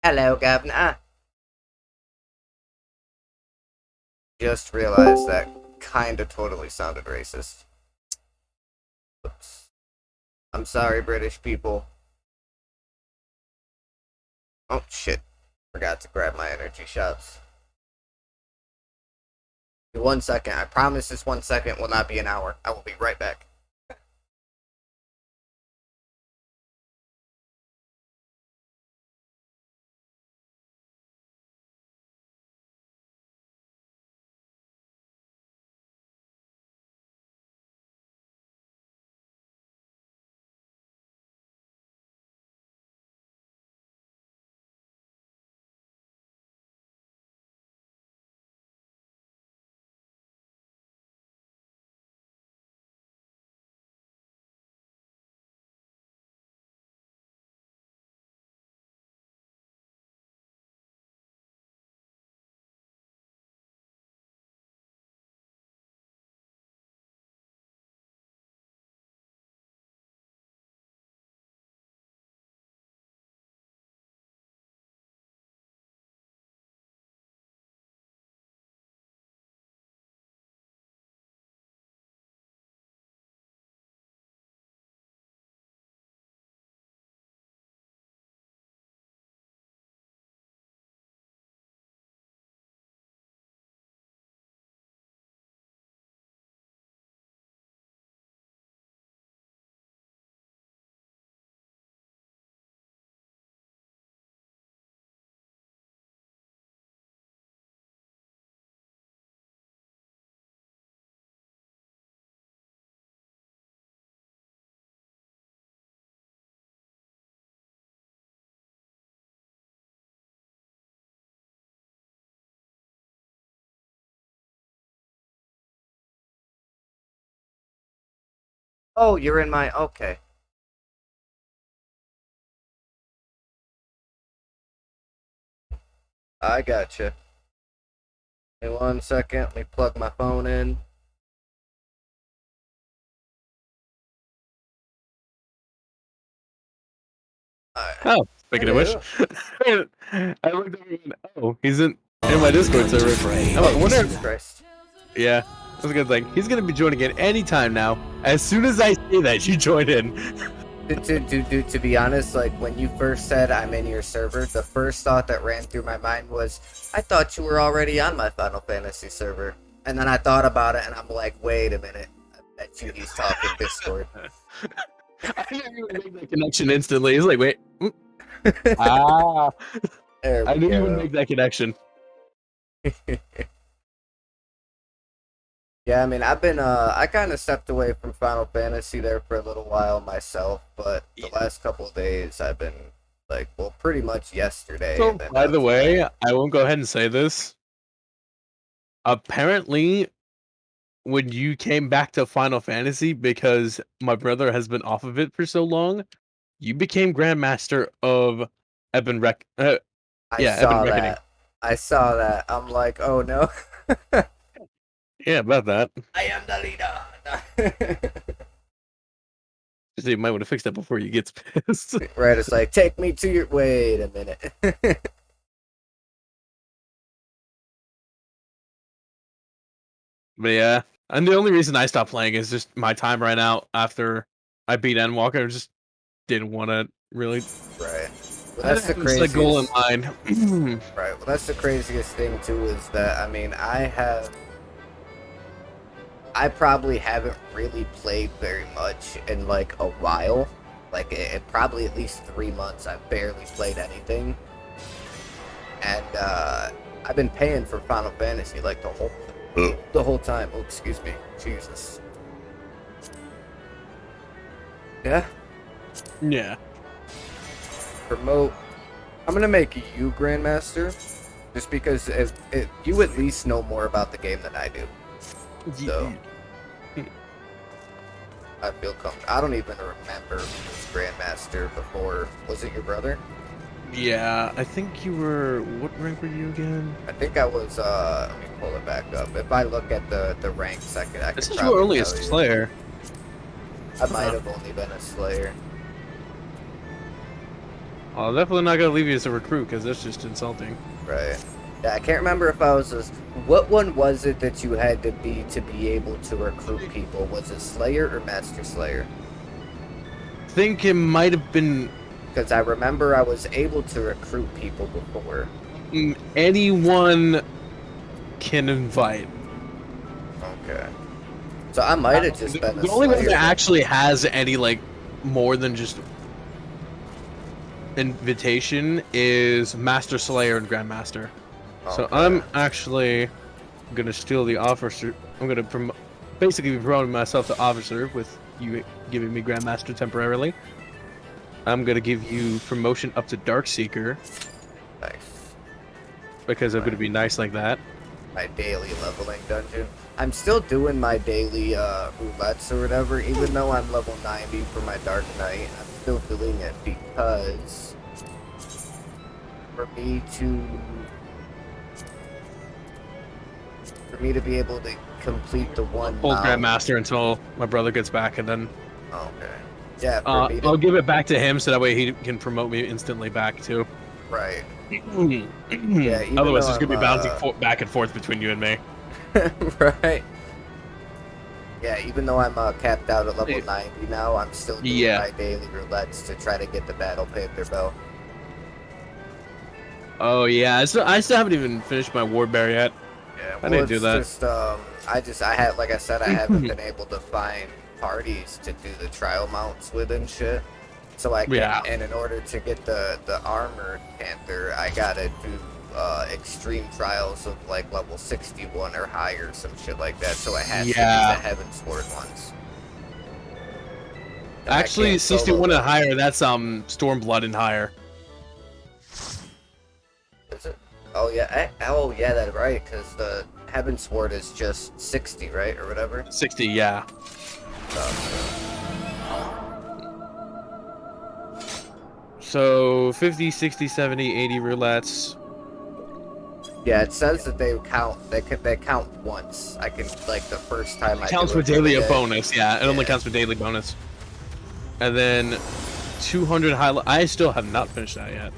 Hello, Governor. Just realized that kinda totally sounded racist. Oops. I'm sorry, British people. Oh, shit. Forgot to grab my energy shots. 1 second. I promise this 1 second will not be an hour. I will be right back. Oh, you're in my... Okay. I gotcha. Hey, 1 second. Let me plug my phone in. Oh, speaking of which, I looked over and oh, he's in my Discord server. I wonder Jesus Christ. Yeah, that's a good thing. He's gonna be joining in anytime now. As soon as I say that, you join in. To be honest, like, when you first said I'm in your server, the first thought that ran through my mind was, I thought you were already on my Final Fantasy server. And then I thought about it, and I'm like, wait a minute. I bet you he's talking Discord. I didn't even make that connection instantly. It's like, wait. Ah. I didn't even make that connection. Yeah, I mean, I've been, I kind of stepped away from Final Fantasy there for a little while myself, but the last couple of days I've been, like, well, pretty much yesterday. So, by the way, I won't go ahead and say this. Apparently, when you came back to Final Fantasy, because my brother has been off of it for so long, you became Grandmaster of Eben Rec. I saw Eben that. I saw that. I'm like, oh no. Yeah, about that. I am the leader. So you might want to fix that before you get pissed. Right, it's like, take me to your... Wait a minute. But yeah, and the only reason I stopped playing is just my time ran out after I beat Endwalker. I just didn't want to really. Right. Well, that's the craziest... That's the goal in mind. Right. Well, that's the craziest thing too, is that, I mean, I probably haven't really played very much in like a while. Like, it probably at least 3 months I've barely played anything. And I've been paying for Final Fantasy like the whole time. Oh, excuse me. Jesus. Yeah. Yeah. Promote. I'm gonna make you Grandmaster, just because if you at least know more about the game than I do. So I feel comfortable. I don't even remember who was Grandmaster before. Was it your brother? Yeah, I think you were. What rank were you again? I think I was. Let me pull it back up. If I look at the ranks, I could. This is you were only a Slayer. I might have only been a Slayer. I'm definitely not gonna leave you as a recruit because that's just insulting. Right. Yeah, I can't remember if I was what one was it that you had to be able to recruit people? Was it Slayer or Master Slayer? I think it might have been Because I remember I was able to recruit people before. anyone can invite. Okay. So I might have just been The a only one Slayer. that actually has any like more than just invitation is Master Slayer and Grandmaster. So Okay. I'm actually gonna steal the officer. I'm gonna basically be promoting myself to officer with you giving me Grandmaster temporarily. I'm gonna give you promotion up to Dark Seeker Nice. because I'm gonna be nice like that. My daily leveling dungeon. I'm still doing my daily roulettes or whatever, even though I'm level 90 for my Dark Knight. I'm still doing it because for me to be able to complete the one Hold mount. Grandmaster until my brother gets back, and then Okay. Yeah, for me to, I'll give it back to him so that way he can promote me instantly back too. right. Otherwise, though there's gonna be I'm, bouncing back and forth between you and me. Right. Yeah, even though I'm capped out at level 90 now, I'm still doing my daily roulettes to try to get the Battle Panther belt. Oh yeah, I still haven't even finished my War Bear yet. Yeah, I didn't do that. I had, like I said, I haven't been able to find parties to do the trial mounts with and shit. So I can, and in order to get the armored Panther, I gotta do extreme trials of like level 61 or higher, some shit like that. So I had to do the Heavensward ones. And actually, 61 and higher, that's Stormblood and higher. Is it? Oh yeah, oh yeah, that's right. Because the Heavensward is just 60, right, or whatever. 60, yeah. So 50, 60, 70, 80 roulettes. Yeah, it says that they count. They count once. I can like the first time I counts do with it daily a bonus. Yeah, it only counts with daily bonus. And then 200 high. I still have not finished that yet.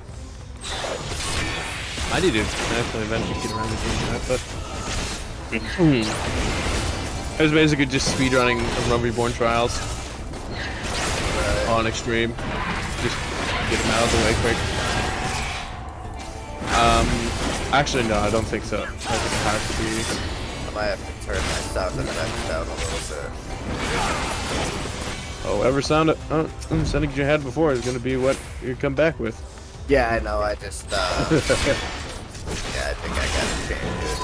I need to actually eventually get around to doing that, but I was basically just speedrunning Rum Reborn Trials on extreme. Just get them out of the way quick. Actually, no, I don't think so. I think it has to be. I might have to turn my sound effects down a little bit. Oh, whatever sound sounding you had before is going to be what you come back with. Yeah, I know. I just, yeah, I think I gotta change it.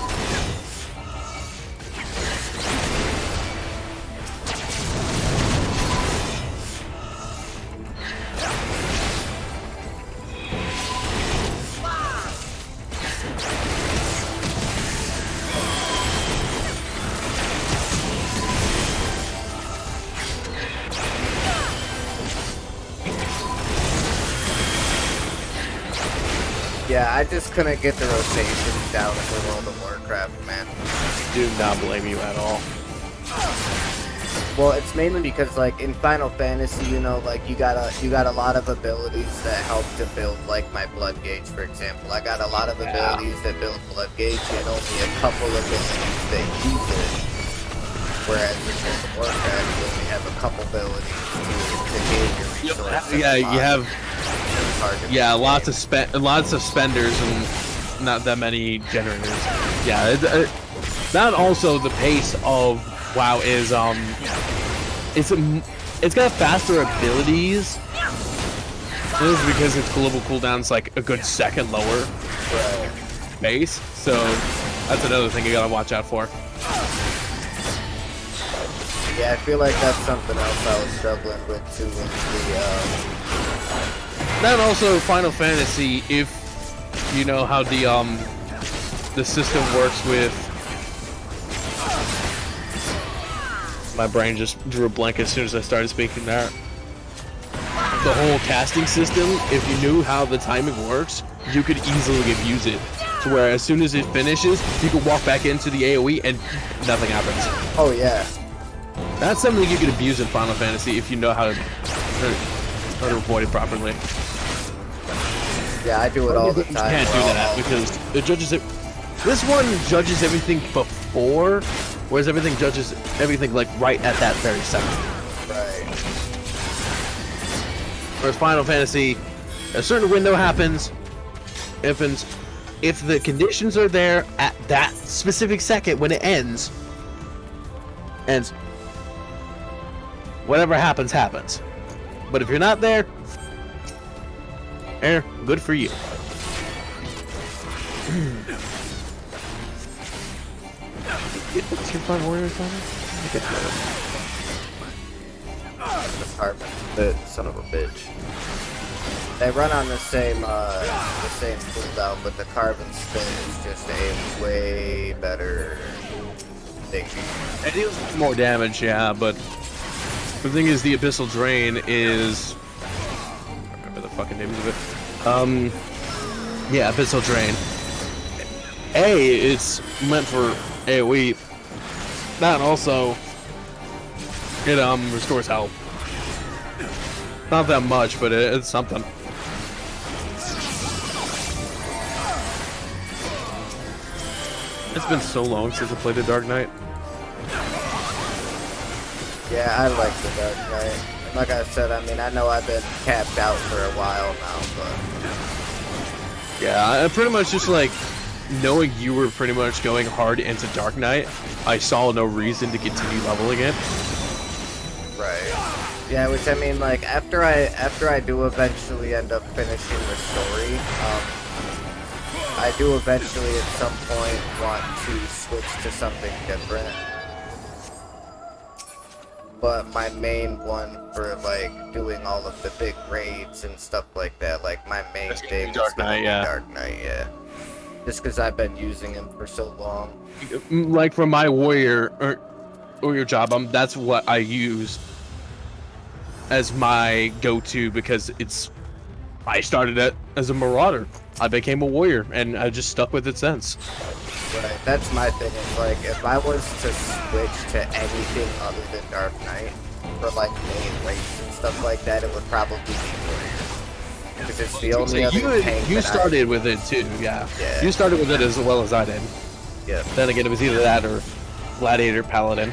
Yeah, I just couldn't get the rotation down in the World of Warcraft, man. Do not blame you at all. Well, it's mainly because, like, in Final Fantasy, you know, like, you got a lot of abilities that help to build, like, my blood gauge, for example. I got a lot of abilities that build blood gauge and only a couple abilities that use it. Whereas in World of Warcraft, you only have a couple abilities to gain your resources. Yeah, you have... Yeah, lots of spenders and not that many generators. Yeah, that also the pace of WoW is it's got faster abilities. This is because its global cooldown's like a good second lower base, so that's another thing you gotta watch out for. Yeah, I feel like that's something else I was struggling with too in Then also Final Fantasy, if you know how the system works with. My brain just drew a blank as soon as I started speaking there. The whole casting system, if you knew how the timing works, you could easily abuse it. To where as soon as it finishes, you can walk back into the AoE and nothing happens. Oh yeah. That's something you can abuse in Final Fantasy if you know how to avoid it properly. Yeah, I do it all the You time. can't do that because it judges it. This one judges everything before, whereas everything judges everything like right at that very second. Right. Whereas Final Fantasy, a certain window happens. If the conditions are there at that specific second when it ends, and whatever happens, happens. But if you're not there, good for you. The carbon bit, son of a bitch. They run on the same cooldown, but the carbon spin is just a way better thing. It deals more damage, yeah, but the thing is, the Abyssal Drain is. I don't remember the fucking names of it. Yeah, Abyssal Drain. It's meant for AoE. That also, it restores health. Not that much, but it's something. It's been so long since I played the Dark Knight. Yeah, I like the Dark Knight. Like I said, I mean, I know I've been capped out for a while now, but... Yeah, I pretty much just like, knowing you were pretty much going hard into Dark Knight, I saw no reason to continue leveling it. Right. Yeah, which I mean, like, after I do eventually end up finishing the story, I do eventually at some point want to switch to something different. But my main one for, like, doing all of the big raids and stuff like that, like, my main thing is Dark Knight, yeah. Dark Knight, yeah. Just because I've been using him for so long. Like, for my warrior job, that's what I use as my go-to, because I started it as a marauder. I became a warrior, and I just stuck with it since. Right, that's my thing, is like, if I was to switch to anything other than Dark Knight, for like main raids and stuff like that, it would probably be Warrior. Because it's the only other tank you started with it too, yeah. You started with it as well as I did. Yeah. Then again, it was either that or Gladiator Paladin.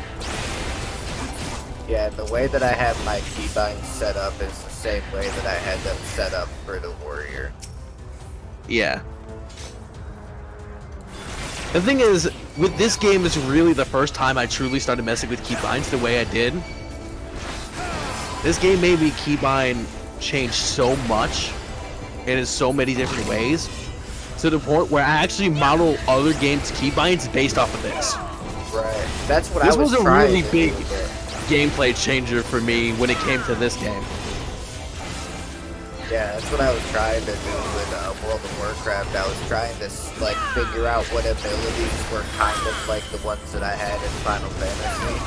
Yeah, the way that I have my keybinds set up is the same way that I had them set up for the Warrior. Yeah. The thing is, with this game, it's really the first time I truly started messing with keybinds the way I did. This game made me keybind change so much, and in so many different ways, to the point where I actually model other games' keybinds based off of this. Right. That's what this I was a trying really to big do there. Gameplay changer for me when it came to this game. Yeah, that's what I was trying to do with World of Warcraft. I was trying to like figure out what abilities were kind of like the ones that I had in Final Fantasy,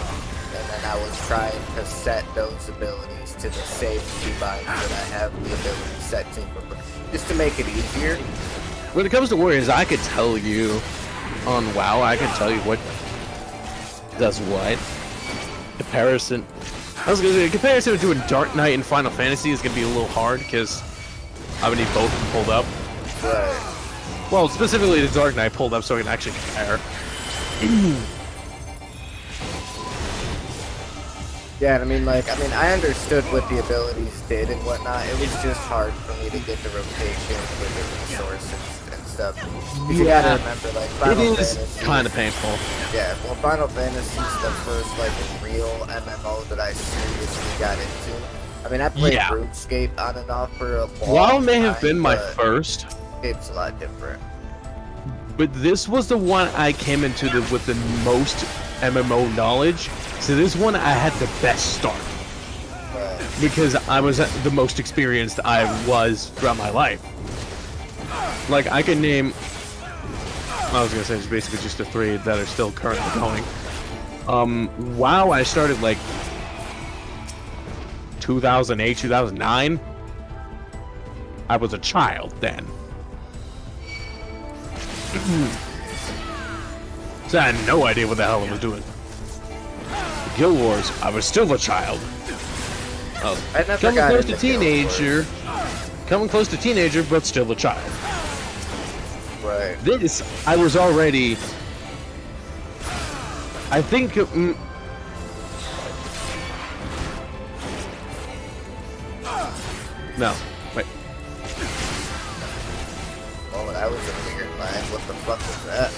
and then I was trying to set those abilities to the same keybinds that I have the ability set to, just to make it easier. When it comes to Warriors, I could tell you on WoW, I can tell you what does what. Comparison. I was gonna say, comparison to a Dark Knight in Final Fantasy is gonna be a little hard because I would need both of them pulled up. Right. Well, specifically the Dark Knight pulled up so I can actually compare. Yeah, I mean, I understood what the abilities did and whatnot. It was just hard for me to get the rotation with the resources and stuff. You gotta remember, like, Final Fantasy kind of painful. Yeah, well, Final Fantasy is the first, like, real MMO that I seriously got into. I mean, I played RuneScape on and off for a long time. WoW may have been my first. It's a lot different. But this was the one I came into with the most MMO knowledge. So this one I had the best start. Right. Because I was the most experienced I was throughout my life. Like, I can name... I was gonna say it's basically just the three that are still currently going. WoW, I started like 2008, 2009. I was a child then. So I had no idea what the hell I was doing. Guild Wars, I was still a child. I never Coming got close to into Guild teenager. coming close to teenager, but still a child. Right. This, I was already, I think, no, wait. Oh, that was a weird line. What the fuck was that?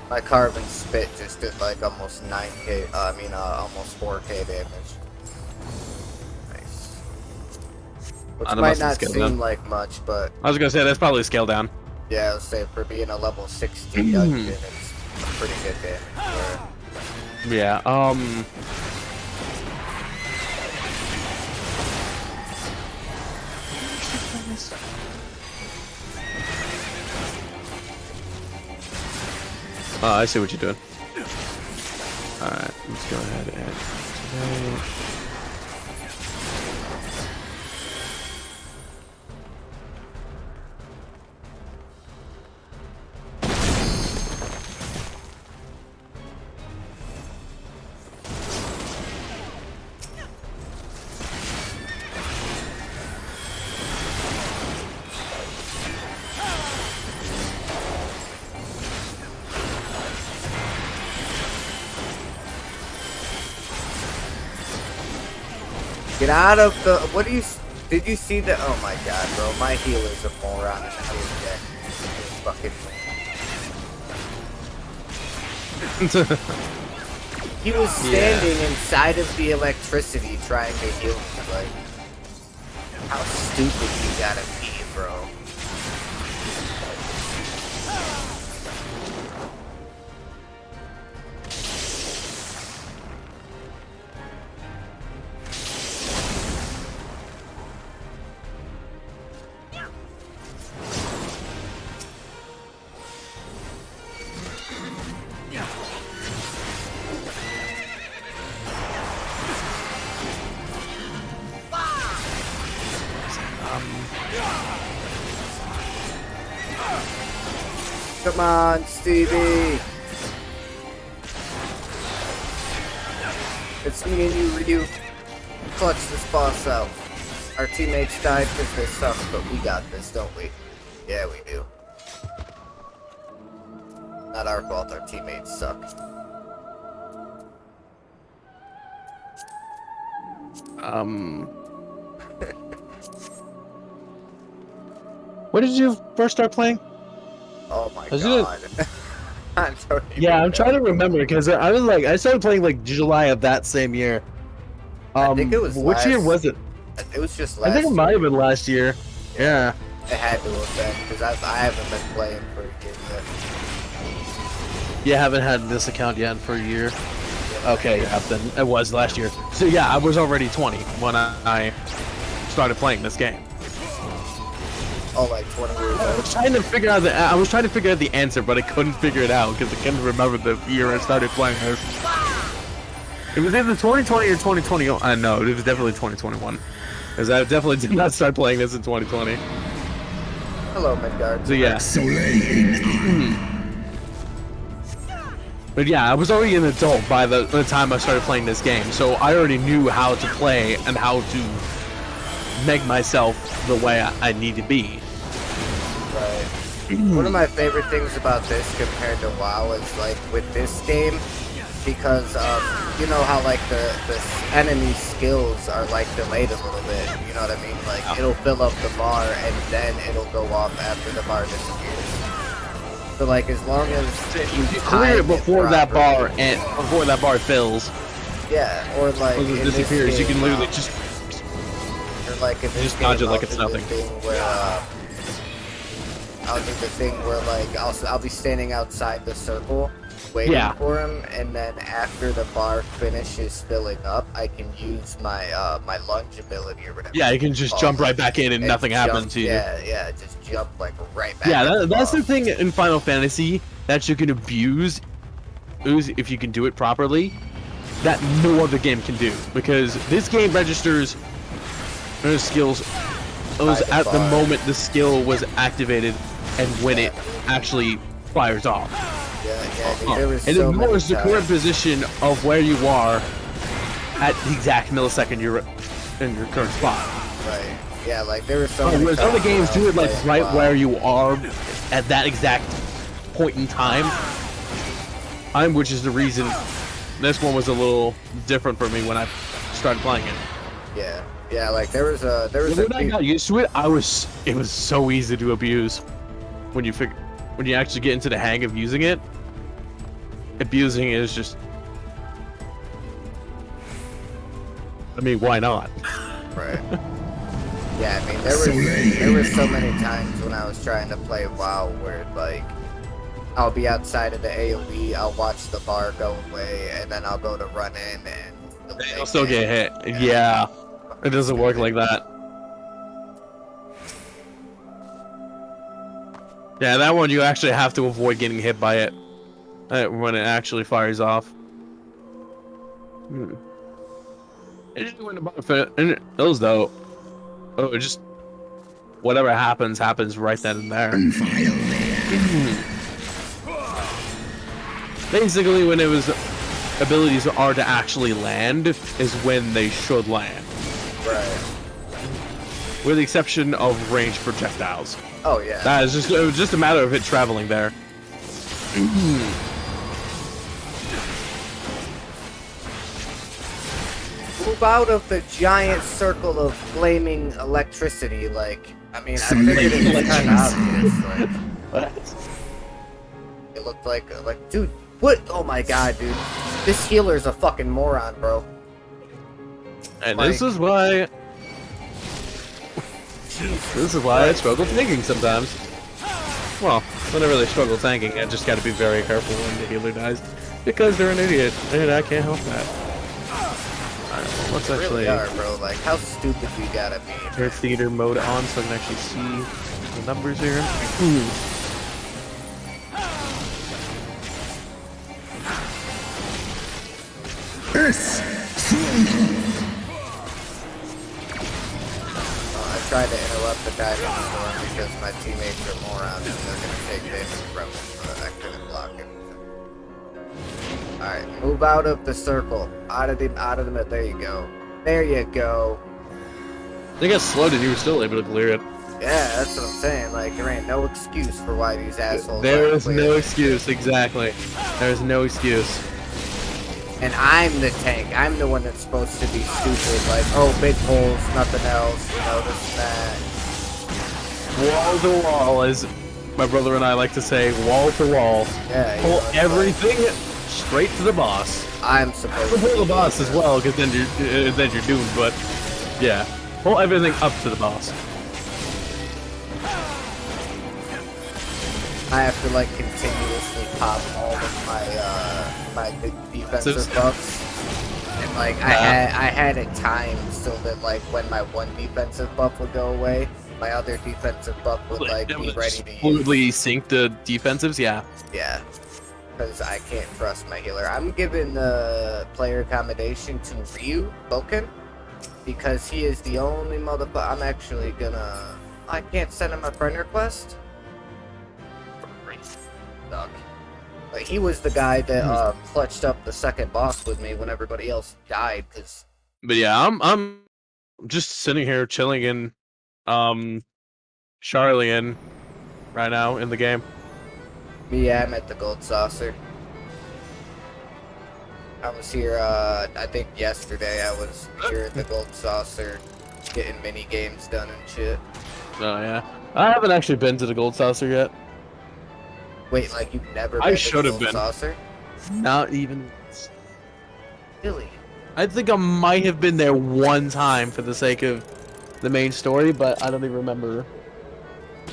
My carbon spit just did like almost 9k, almost 4k damage. Nice. Which might not seem like much, but... I was gonna say, that's probably a scale down. Yeah, I was saying for being a level 60 dungeon, it's a pretty good damage. Yeah, I see what you're doing. Alright, let's go ahead and today. Get out of the... What do you... Did you see the... Oh my god, bro. My healer's a moron in the healer deck. Fucking... He was standing inside of the electricity trying to heal me. Like... How stupid you gotta be, bro. Come on, Stevie. It's me and you, Ryu. Clutch this boss out. Our teammates died because they suck, but we got this, don't we? Yeah, we do. Not our fault, our teammates suck. When did you first start playing? Oh my god. I'm trying to remember because I was like, I started playing like July of that same year. I think it was which year was it? It was just last I think it might have been last year. Yeah. It had to have been, because I haven't been playing for a year yet. Yeah, I haven't had this account yet for a year. Okay, yeah, then it was last year. So yeah, I was already 20 when I started playing this game. Oh, like 20 years old. I was trying to figure out the answer, but I couldn't figure it out because I couldn't remember the year I started playing this. It was either 2020 or 2020. I know it was definitely 2021, because I definitely did not start playing this in 2020. Hello, Midgard. So yeah. But yeah, I was already an adult by the time I started playing this game, so I already knew how to play and how to make myself the way I need to be. Right. One of my favorite things about this compared to WoW is like with this game, because you know how like the enemy skills are like delayed a little bit. You know what I mean? Like it'll fill up the bar and then it'll go off after the bar disappears. So like as long as you clear it before that bar and before that bar fills. Yeah, or like it disappears. You can literally just. Like if just dodge it like it's nothing. I'll do the thing where like I'll be standing outside the circle waiting for him, and then after the bar finishes filling up, I can use my my lunge ability or whatever. Yeah, you can just jump right back in and nothing happens to you. Yeah, just jump like right back. Yeah, that's the thing in Final Fantasy that you can abuse if you can do it properly, that no other game can do, because this game registers those skills at the moment the skill was activated and when it actually fires off. Yeah, It ignores the current position of where you are at the exact millisecond you're in your current spot. Right. Yeah, like there were so many Whereas other times when games I do was it like playing right WoW. where you are at that exact point in time. Which is the reason this one was a little different for me when I started playing it. Yeah. Yeah, like there was a When I got used to it, it was so easy to abuse. When you actually get into the hang of using it, abusing it is just. I mean, why not? Right. Yeah, I mean there were so many times when I was trying to play WoW where like I'll be outside of the AoE, I'll watch the bar go away, and then I'll go to run in and You'll still get hit. Yeah. It doesn't work like that. Yeah, that one you actually have to avoid getting hit by it when it actually fires off. It didn't win a benefit. And those though, it just whatever happens right then and there. Basically, when it was abilities are to actually land is when they should land. Right. With the exception of ranged projectiles. Oh yeah. That is it was just a matter of it traveling there. Move out of the giant circle of flaming electricity, like I mean I figured it was kinda obvious, like it looked like dude, what oh my god, dude. This healer's a fucking moron, bro. And Like- this is why I struggle tanking sometimes. Well, whenever they struggle tanking, I just gotta be very careful when the healer dies. Because they're an idiot, and I can't help that. Alright, well, let's You actually really are, bro. Like how stupid you gotta be. turn theater mode on so I can actually see the numbers here. I tried to interrupt the diving storm because my teammates are morons and they're gonna take damage from it, but I couldn't block it. Alright, move out of the circle. Out of the there you go. There you go. They got slowed and you were still able to clear it. Yeah, that's what I'm saying. Like there ain't no excuse for why these assholes There aren't is no clearing. excuse, exactly. There is no excuse. And I'm the tank. I'm the one that's supposed to be stupid. Like, oh, big holes, nothing else, you know, this and that. Wall to wall, as my brother and I like to say, wall to wall. Yeah, you Pull know, it's everything straight to the boss. like, I'm supposed to Pull the be boss doing as well, because then you're doomed. But yeah, pull everything up to the boss. I have to like continuously pop all of my my defensive buffs, and like I had it timed so that like when my one defensive buff would go away, my other defensive buff would like be ready to use. Fluidly sync the defensives, yeah. Yeah, because I can't trust my healer. I'm giving the player accommodation to Ryu Boken because he is the only motherfucker. I'm actually gonna. I can't send him a friend request. Suck. Like he was the guy that clutched up the second boss with me when everybody else died. Cause But yeah, I'm just sitting here chilling in Charlian right now in the game. yeah, I'm at the Gold Saucer. I was here. I think yesterday I was here at the Gold Saucer, getting mini games done and shit. Oh yeah, I haven't actually been to the Gold Saucer yet. Wait, like you've never I been should to have the been. Gold Saucer? Not even. Really? I think I might have been there one time for the sake of the main story, but I don't even remember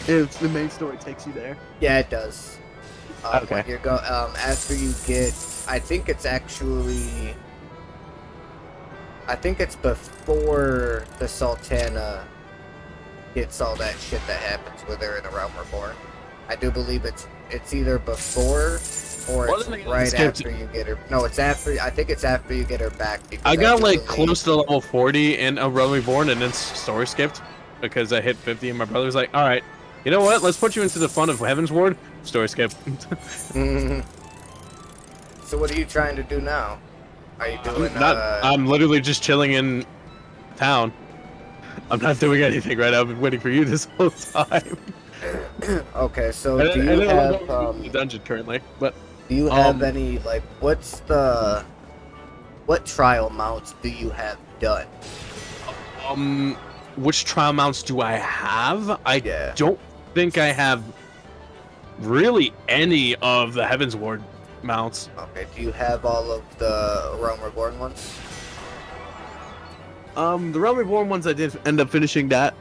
if the main story takes you there. Yeah, it does. Okay. When you're after you get, I think it's actually, I think it's before the Sultana gets all that shit that happens with her in the Realm Reborn. I do believe it's either before or Well, it's then I right skipped after you get her. No, it's after. I think it's after you get her back. Because I got do like believe- close to level 40 in A Realm Reborn and then story skipped because I hit 50 and my brother was like, alright, you know what? Let's put you into the fun of Heaven's Ward. Story skip. Mhm. So what are you trying to do now? Are you doing? I'm literally just chilling in town. I'm not doing anything right now. I've been waiting for you this whole time. Okay, so And do then you I'm have going to the dungeon currently, but do you have any like what trial mounts do you have done? which trial mounts do I have? Yeah. Don't think I have really any of the Heaven's Ward mounts. Okay, do you have all of the Realm Reborn ones? The Realm Reborn ones I did end up finishing that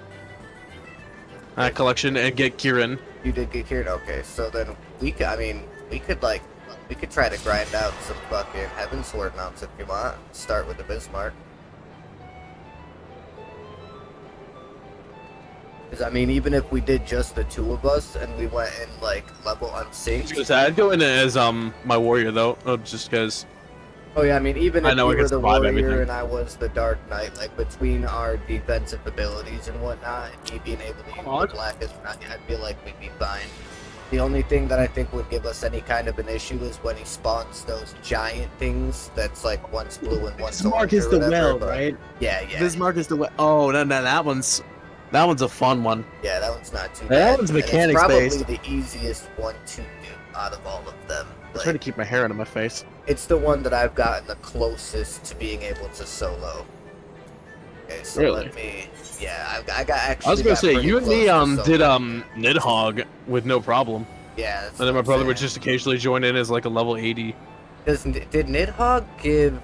collection and get Kieran. You did get cured? Okay, so then we could, we could try to grind out some fucking Heaven's Sword mounts if you want. Start with the Bismarck. Because, I mean, even if we did just the two of us and we went in, like, level unsynced. I'd go in as my warrior, though, just because. Oh, yeah, I mean, even if you we were the warrior everything. and I was the Dark Knight, like, between our defensive abilities and whatnot, and me being able to use the Blackest Knight, I feel like we'd be fine. The only thing that I think would give us any kind of an issue is when he spawns those giant things that's, like, one's blue and one's orange. Bismarck is the whatever, well, but- right? Yeah, yeah. Bismarck is the well. Oh, no, that one's a fun one. Yeah, that one's not too That bad. one's and it's mechanics probably based. the easiest one to do out of all of them. I'm trying to keep my hair out of my face. It's the one that I've gotten the closest to being able to solo. Okay, so Really? let me. Yeah, I got actually. I was gonna got say pretty you and me close to did solo. Nidhogg with no problem, Yeah. That's and then my what I'm brother would saying. just occasionally join in as like a level 80. Did Nidhogg give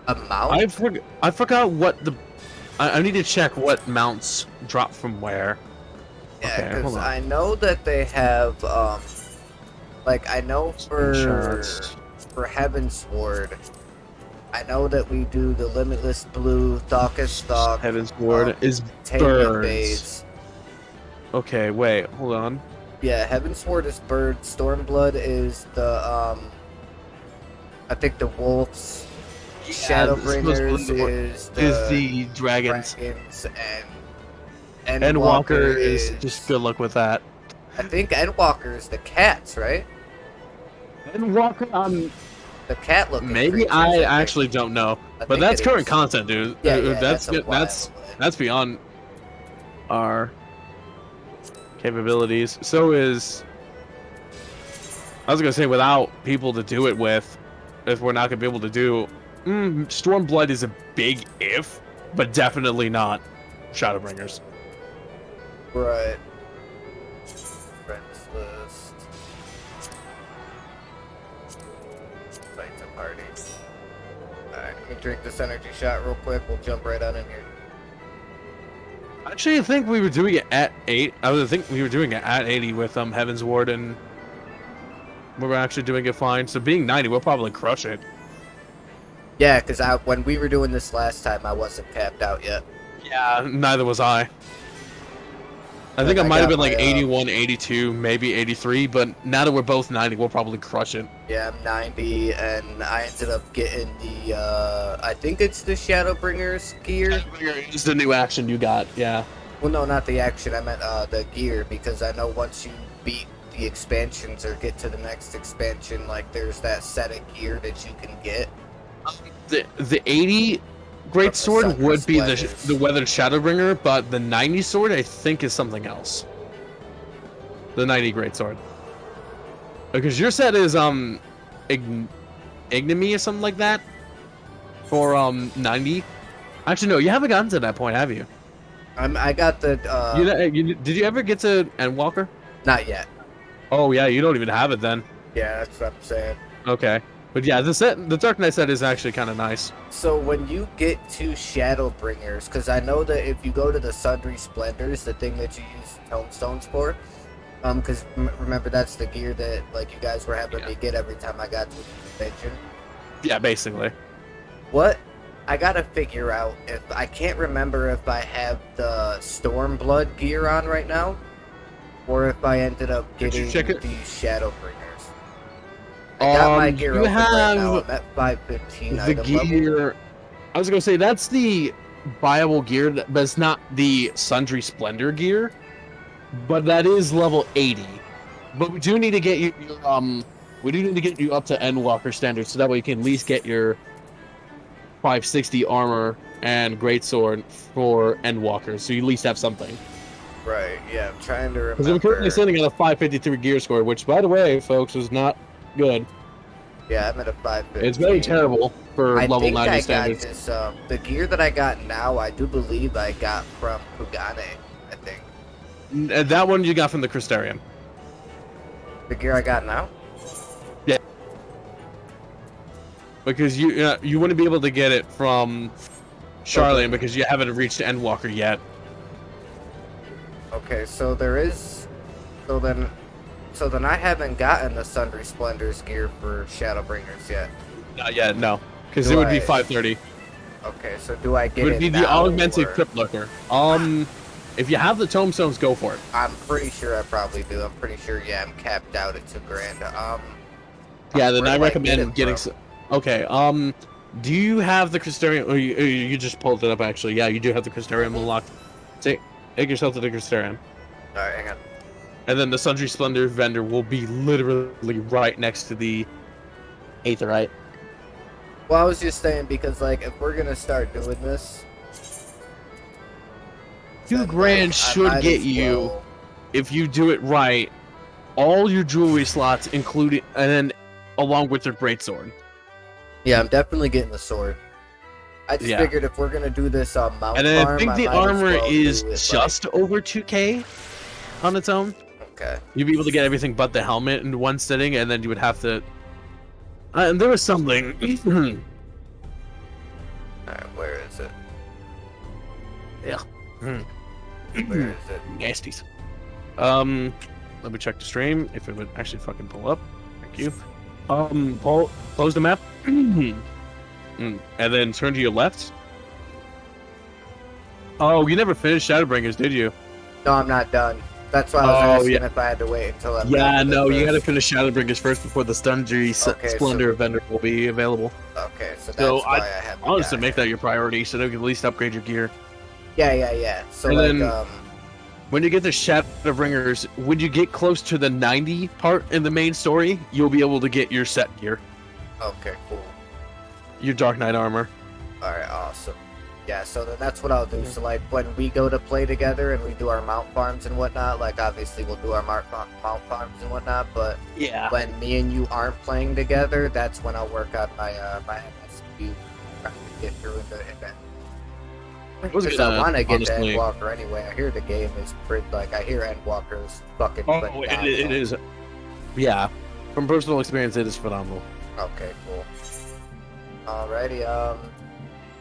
a mount? I forgot what the. I need to check what mounts drop from where. Yeah, okay, because hold on. I know that they have. Like I know Screenshots. for Heaven's Sword, I know that we do the Limitless Blue, Thaukus Stalk, Heaven's Ward is Taming birds. Bays. Okay, wait, hold on. Yeah, Heaven's Sword is bird. Stormblood is the I think the wolves. Shadowbringers is the dragons. dragons and Endwalker is just good luck with that. I think Endwalker is the cats, right? Endwalker, The cat looking. maybe creatures, I think. actually don't know, I but think that's it current is. content, dude. Yeah, yeah, that's a good. while That's away. that's beyond our capabilities. So is I was gonna say without people to do it with, if we're not gonna be able to do, Stormblood is a big if, but definitely not Shadowbringers. Right. Friends list. Invite to party. Alright, let me drink this energy shot real quick. We'll jump right on in here. Actually, I think we were doing it at 8. I think we were doing it at 80 with Heaven's Ward, and we were actually doing it fine. So being 90, we'll probably crush it. Yeah, because when we were doing this last time, I wasn't capped out yet. Yeah, neither was I. I think I I might have got been like my, 81, 82, maybe 83, but now that we're both 90, we'll probably crush it. Yeah, I'm 90, and I ended up getting the, I think it's the Shadowbringers gear. It's the new action you got, yeah. Well, no, not the action. I meant the gear, because I know once you beat the expansions or get to the next expansion, like, there's that set of gear that you can get. The 80 Great From the Sword Sun would be Splendors. the Weathered Shadowbringer, but the 90 Sword, I think, is something else. The 90 Great Sword. Because your set is, Ignominy or something like that? For, 90? Actually, no, you haven't gotten to that point, have you? I got the, did you ever get to Endwalker? not yet. Oh, yeah, you don't even have it then. Yeah, that's what I'm saying. Okay. But yeah, the Dark Knight set is actually kind of nice. So when you get to Shadowbringers, because I know that if you go to the Sundry Splendors, the thing that you use tomestones for, because remember that's the gear that like you guys were having me get every time I got to the convention. Yeah, basically. What I gotta figure out if I can't remember if I have the Stormblood gear on right now, or if I ended up Did you getting check it? the Shadowbringers. I got my gear you open right now. have I'm at 515 the item level. gear. I was gonna say that's the viable gear, but it's not the Sundry Splendor gear. But that is level 80. But we do need to get your We do need to get you up to Endwalker standards, so that way you can at least get your 560 armor and greatsword for Endwalkers, so you at least have something. Right, yeah, I'm trying to Because I'm currently remember. sitting at a 553 gear score, which, by the way, folks, is not good. Yeah, I'm at a 515. It's very terrible for I level think 90 I standards. got this, the gear that I got now, I do believe I got from Kugane, I think. That one you got from the Crystarium. The gear I got now? Yeah. Because you wouldn't be able to get it from Charlene because you haven't reached Endwalker yet. Okay, so there is, so then I haven't gotten the Sundry Splendors gear for Shadowbringers yet. Not yet, no. Because Do it would be I- 530. Okay, so do I It get would be the now, augmented or- Crypt Looker. If you have the Tomestones, go for it. I'm pretty sure I probably do. I'm pretty sure, yeah, I'm capped out at 2 grand. Yeah, then where I do recommend get it getting. from? Okay. Do you have the Crystarium? Or you just pulled it up actually? Yeah, you do have the Crystarium unlocked. Take yourself to the Crystarium, Alright, hang on. and then the Sundry Splendor vendor will be literally right next to the Aetherite. Well, I was just saying because, like, if we're gonna start doing this, 2 then, grand like, I should might get as you, well- if you do it right, all your jewelry slots, including, and then along with your greatsword. Yeah, I'm definitely getting the sword. I just Yeah. figured if we're gonna do this on Mount And then Farm, I think the might as armor well is do it, just over 2K on its own. like, okay. You'd be able to get everything but the helmet in one sitting, and then you would have to. And there was something. Alright, where is it? Yeah. Where is it? Nasties. Let me check the stream if it would actually fucking pull up. Thank you. Close the map, and then turn to your left. Oh, you never finished Shadowbringers, did you? No, I'm not done. That's why I was Oh, asking yeah. if I had to wait until I'm Yeah, done with no, it you gotta first. finish Shadowbringers first before the Sundry Okay, Splendor vendor will be available. Okay, so that's So why I haven't honestly, got make it. that your priority so that you can at least upgrade your gear. Yeah. So, And like, then- When you get the Shadowbringers, when you get close to the 90 part in the main story, you'll be able to get your set gear, okay, cool. your Dark Knight armor. Alright, awesome. Yeah, so then that's what I'll do. So, like, when we go to play together and we do our mount farms and whatnot, like, obviously we'll do our mount farms and whatnot, but Yeah. when me and you aren't playing together, that's when I'll work on my MSQ, trying to get through into event. Because I want to get to honestly- Endwalker anyway. I hear the game is pretty, like, I hear Endwalker is fucking Oh, phenomenal. it is. Yeah. From personal experience, it is phenomenal. Okay, cool. Alrighty,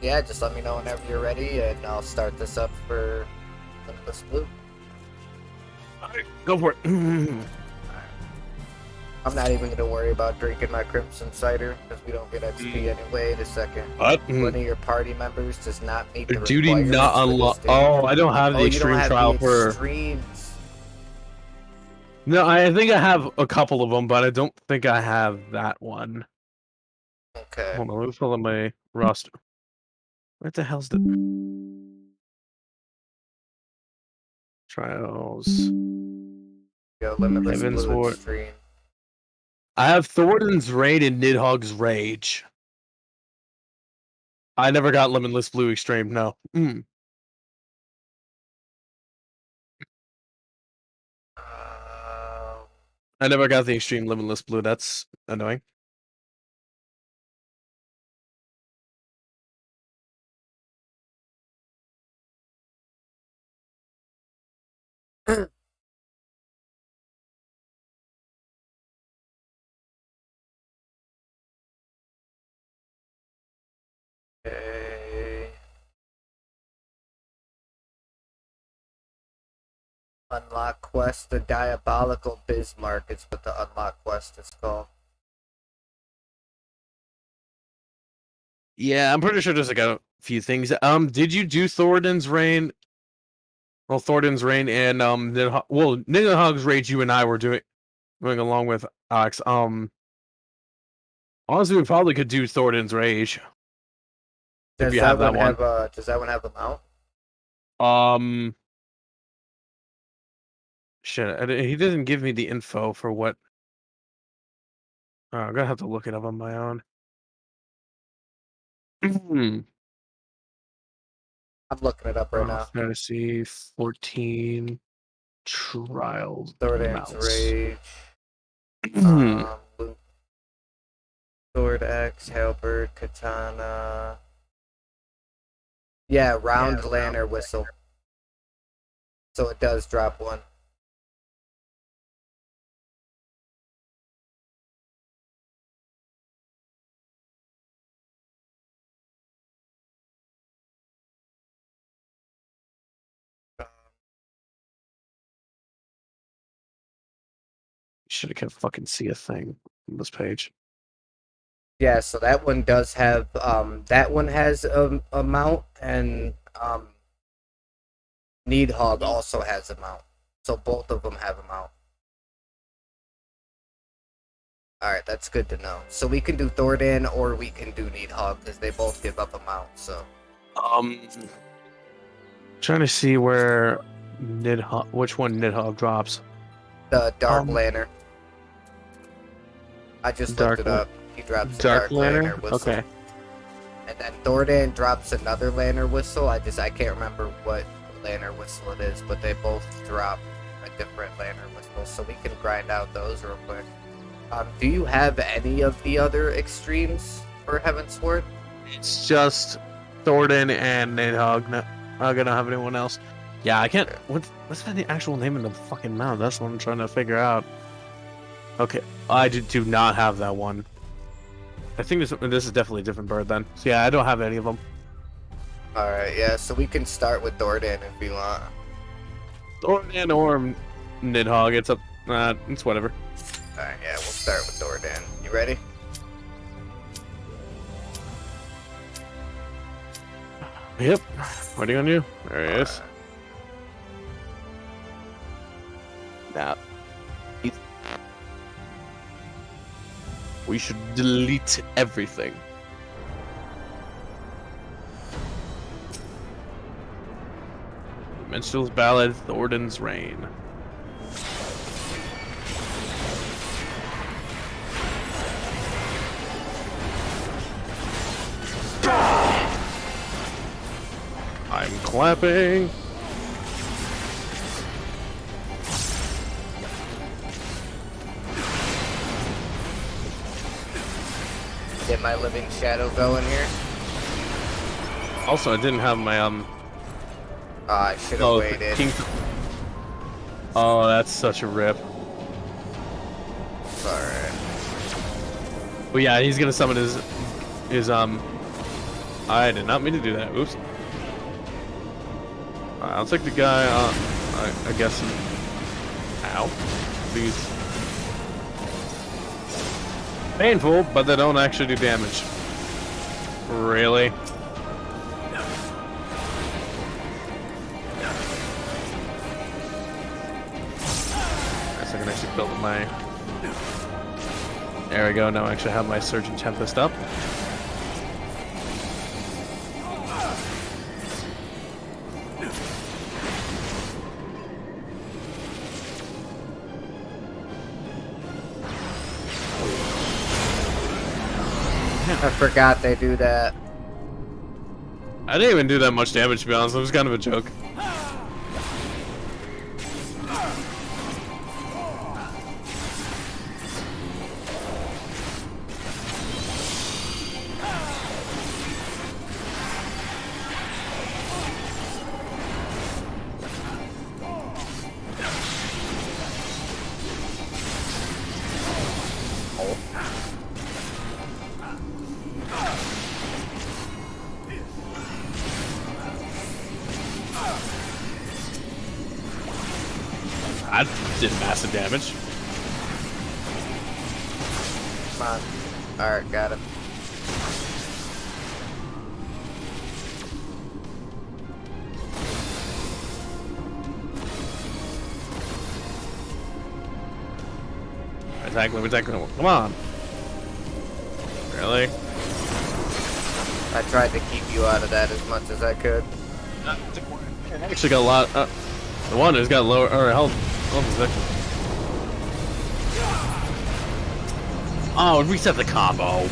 yeah, just let me know whenever you're ready, and I'll start this up for Limitless Blue. Alright, go for it. I'm not even gonna worry about drinking my Crimson Cider, because we don't get XP anyway. The second What? one of your party members does not meet the Duty requirements not for this unlocked. game. Oh, I don't have the Oh, you extreme don't have trial the for. extremes. No, I think I have a couple of them, but I don't think I have that one. Okay. Hold on, let me fill in my roster. What the hell's the trials? Go Limitless Heaven's Blue Ward. Extreme. I have Thornton's Raid and Nidhogg's Rage. I never got Limitless Blue Extreme. No. I never got the Extreme Limitless Blue. That's annoying. Okay. Unlock quest, the Diabolical Bismarck is what the unlock quest is called. Yeah, I'm pretty sure there's like a few things. Did you do Thornton's Reign? Well, Thornton's Reign and Nidhogg's Rage. You and I were doing along with Alex. Honestly, we probably could do Thornton's Rage if you have that one. Does that one have a mount? Shit, he doesn't give me the info for what. Oh, I'm gonna have to look it up on my own. Hmm. I'm looking it up right Final now. Fantasy 14 Trials Thordan's Mouse. Rage. Hmm. Luke, Sword X, Halberd, Katana. Yeah, round lantern whistle. So it does drop one. Should have kept fucking see a thing on this page. Yeah, so that one does have that one has a mount, and Needhog also has a mount. So both of them have a mount. Alright, that's good to know. So we can do Thordan or we can do Needhog because they both give up a mount, so Trying to see where Nidhogg, which one Nidhogg drops. the Dark Um, Lantern. I just Dark looked it up. He drops the Dark Dark Lantern. Lantern whistle. Okay. And then Thordan drops another lantern whistle. I can't remember what lantern whistle it is, but they both drop a different lantern whistle, so we can grind out those real quick. Do you have any of the other extremes for Heavensward? It's just Thordan and Nidhogg. No, I'm gonna have anyone else. Yeah, I can't. What's the actual name of the fucking mount? That's what I'm trying to figure out. Okay, I do not have that one. I think this is definitely a different bird then. So yeah, I don't have any of them. Alright, yeah, so we can start with Thordan if you want. Thordan or Nidhogg. It's up. It's whatever. Alright, yeah, we'll start with Thordan. You ready? Yep. Waiting on you. There he is. Now, we should delete everything. Minstrel's Ballad, Thordan's Reign. I'm clapping. Get my living shadow going here. Also, I didn't have my I should have waited. Oh, that's such a rip. Alright. But yeah, he's gonna summon his I did not mean to do that. Oops. I'll take the guy. I guess. Ow. These. Painful, but they don't actually do damage. Really? Guess I can actually build my. There we go. Now I actually have my Surgeon Tempest up. I forgot they do that. I didn't even do that much damage, to be honest. It was kind of a joke. I did massive damage. Come on. Alright, got him. Attack him, attack him. Come on. Really? I tried to keep you out of that as much as I could. I actually got a lot. The one who's got lower health. Oh, reset the combo.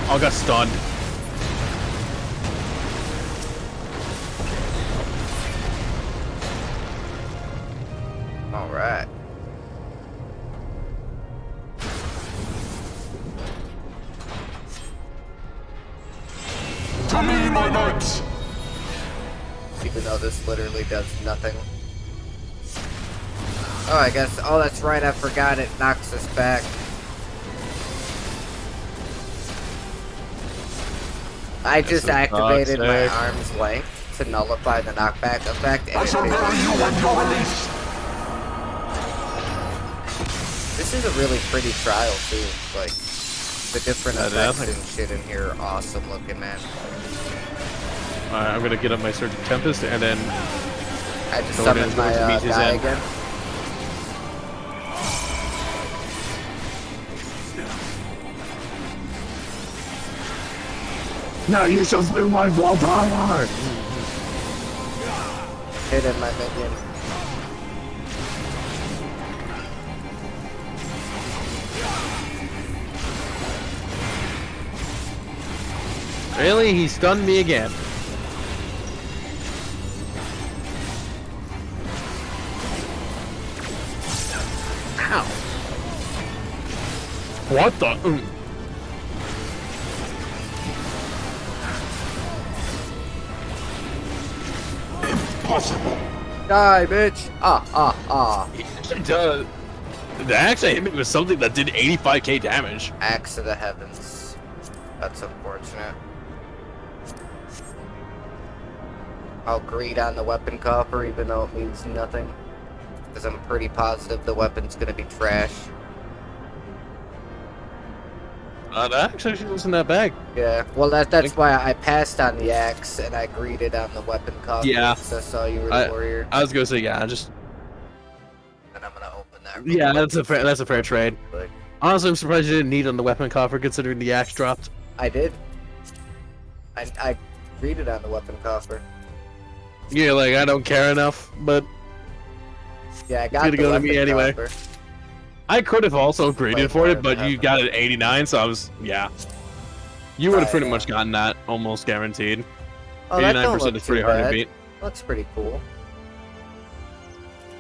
Oh, got stunned. All right. To me, my knights! Even though this literally does nothing. Oh, I guess. Oh, that's right. I forgot it knocks us back. I just activated my arm's length to nullify the knockback effect. I And shall bury you when you're released! this is a really pretty trial too. Like the different effects and shit in here are awesome looking, man. Alright, I'm gonna get up my Surging Tempest and then I just so it is summoned my going to meet his guy end. again. Now you shall feel my willpower! Hit him, my minion. Really? He stunned me again. Ow. What the? Impossible! Die, bitch! Ah. It does. That actually hit me with something that did 85k damage. Axe of the heavens. That's unfortunate. I'll greed on the weapon coffer even though it means nothing. Because I'm pretty positive the weapon's gonna be trash. That actually wasn't that bad. Yeah, well that's why I passed on the axe and I greeted on the weapon coffer. Yeah. Because I saw you were the warrior. I was gonna say yeah, just And I'm gonna open that. yeah. That's a fair trade. Like, Honestly, I'm surprised you didn't need on the weapon coffer considering the axe dropped. I did. I greeted on the weapon coffer. Yeah, like I don't care enough, but Yeah, I got gonna the go to weapon me anyway. coffer. I could have also graded Wait, for why it, but did you that got it 89, so I was yeah. You would have pretty Right, much gotten that almost guaranteed. Oh, that don't 89% look is pretty too hard to bad. beat. Looks pretty cool.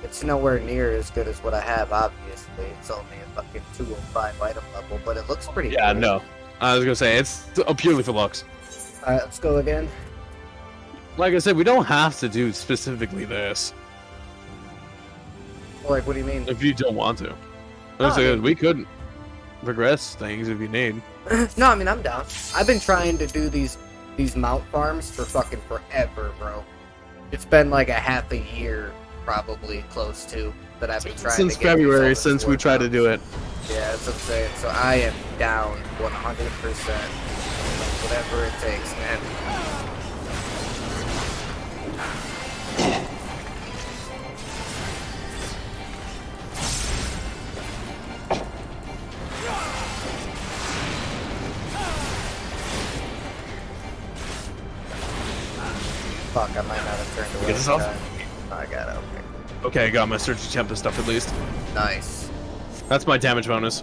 It's nowhere near as good as what I have, obviously. It's only a fucking 205 item level, but it looks pretty Yeah, cool. no. I was gonna say it's purely for looks. Alright, let's go again. Like I said, we don't have to do specifically this Like, what do you mean? if you don't want to. No, I mean- We could progress things if you need. No, I mean, I'm down. I've been trying to do these mount farms for fucking forever, bro. It's been like a half a year, probably, close to, that I've been trying Since to get February, these since we work tried to out. do it. Yeah, that's what I'm saying. So I am down 100%. Whatever it takes, man. Fuck, I might not have turned away. Get this off? I got it, okay. Okay, I got my Surging Tempest stuff at least. Nice. That's my damage bonus.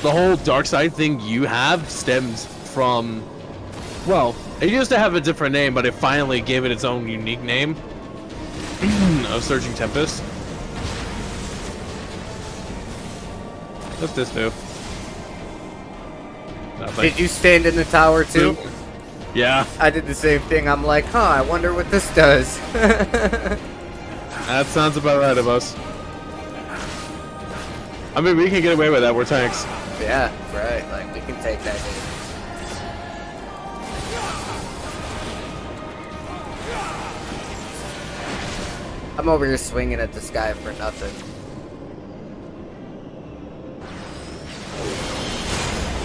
The whole dark side thing you have stems from, well, it used to have a different name, but it finally gave it its own unique name of Surging Tempest. What's this do? Nothing. Did you stand in the tower too? Yeah, I did the same thing. I'm like, huh, I wonder what this does. that sounds about right of us. I mean, we can get away with that. We're tanks. Yeah, right. Like, we can take that hit. I'm over here swinging at this guy for nothing.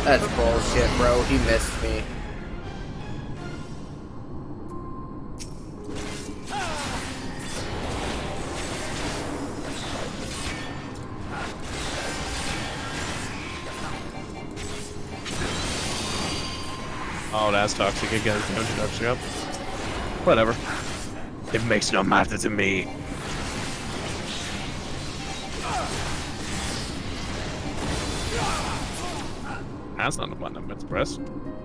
That's bullshit, bro. He missed me. Oh, that's toxic. Again, damage reduction up. Whatever. It makes no matter to me. That's not a button I'm meant to press.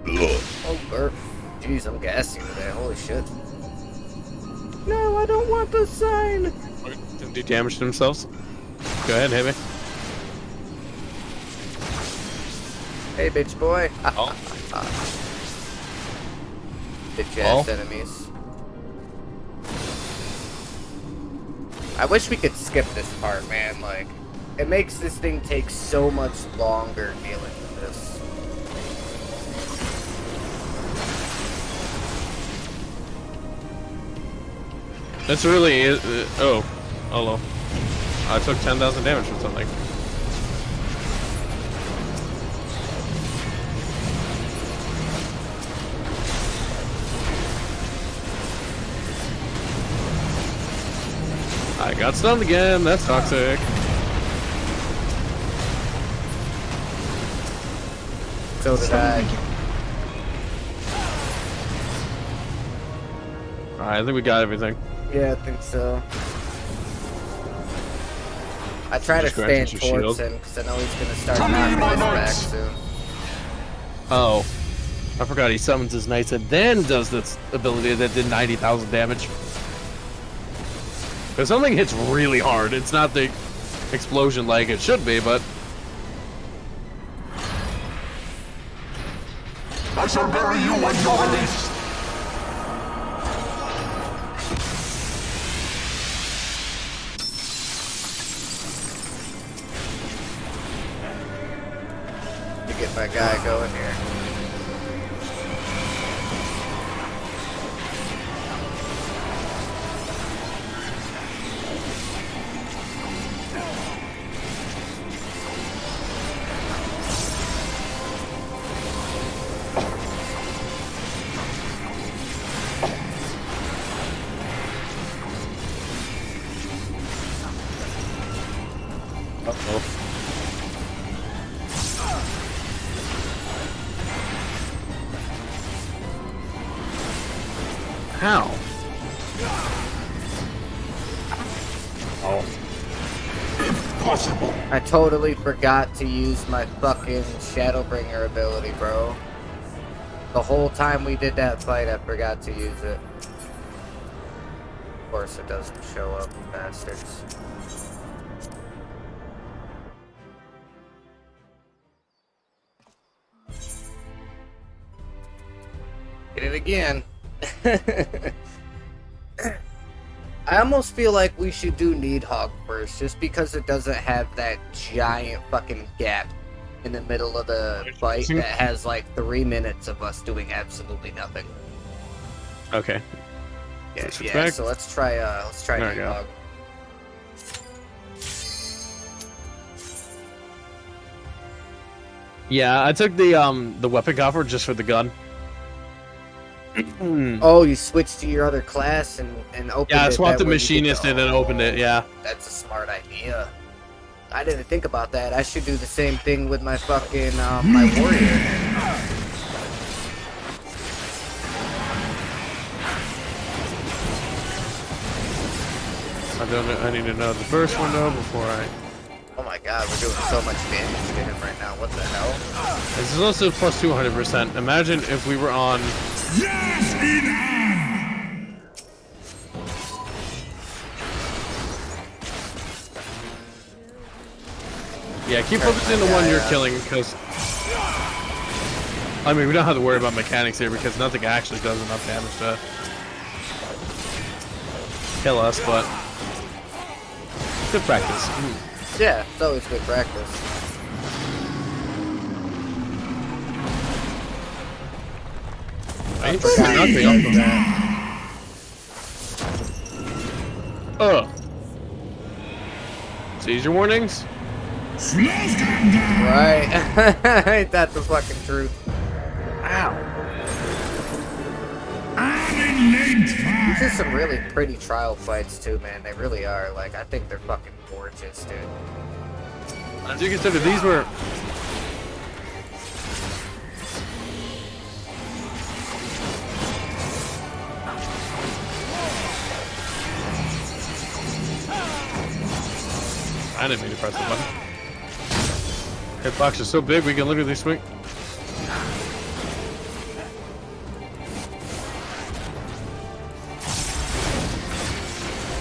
Oh, burp. Jeez, I'm gassing today. Holy shit. No, I don't want the sign. Didn't do damage to themselves. Go ahead, hit me. Hey, bitch boy. Oh. Bitch ass enemies. I wish we could skip this part, man. Like, it makes this thing take so much longer dealing with this. This really is. Oh, hello. I took 10,000 damage from something. I got stunned again. That's toxic. So did I. Alright, I think we got everything. Yeah, I think so. I try to Just grab stand your towards shield. him because I know he's gonna start Come knocking in, my us back knights. soon. Oh. I forgot he summons his knights and then does this ability that did 90,000 damage. If something hits really hard, it's not the explosion like it should be, but... I shall bury you when you're released. To get my guy going here. Uh-oh. How? Oh. Impossible. I totally forgot to use my fucking Shadowbringer ability, bro. The whole time we did that fight, I forgot to use it. Of course, it doesn't show up, bastards. Get it again. I almost feel like we should do Needhog first, just because it doesn't have that giant fucking gap in the middle of the fight that has like 3 minutes of us doing absolutely nothing. Okay. Yeah, Disrespect. so let's try There we go. Needhog. Yeah, I took the weapon coffer just for the gun. Oh, you switched to your other class and opened it. Yeah, I swapped that the way you could machinist go. and then opened it, yeah. That's a smart idea. I didn't think about that. I should do the same thing with my fucking my warrior. I need to know the first window before I... Oh my god, we're doing so much damage to him right now. What the hell? This is also plus 200%. Imagine if we were on... Yes, in Yeah, keep focusing on the one you're killing, because... I mean, we don't have to worry about mechanics here, because nothing actually does enough damage to... kill us, but... good practice. Yeah, it's always good practice. Right? forgot Knock me you off did of that. Seizure warnings? Right. Ain't that the fucking truth? Ow. These are some really pretty trial fights too, man. They really are. Like, I think they're fucking gorgeous, dude. As you consider, these were... I didn't mean to press the button. Hitbox is so big we can literally swing.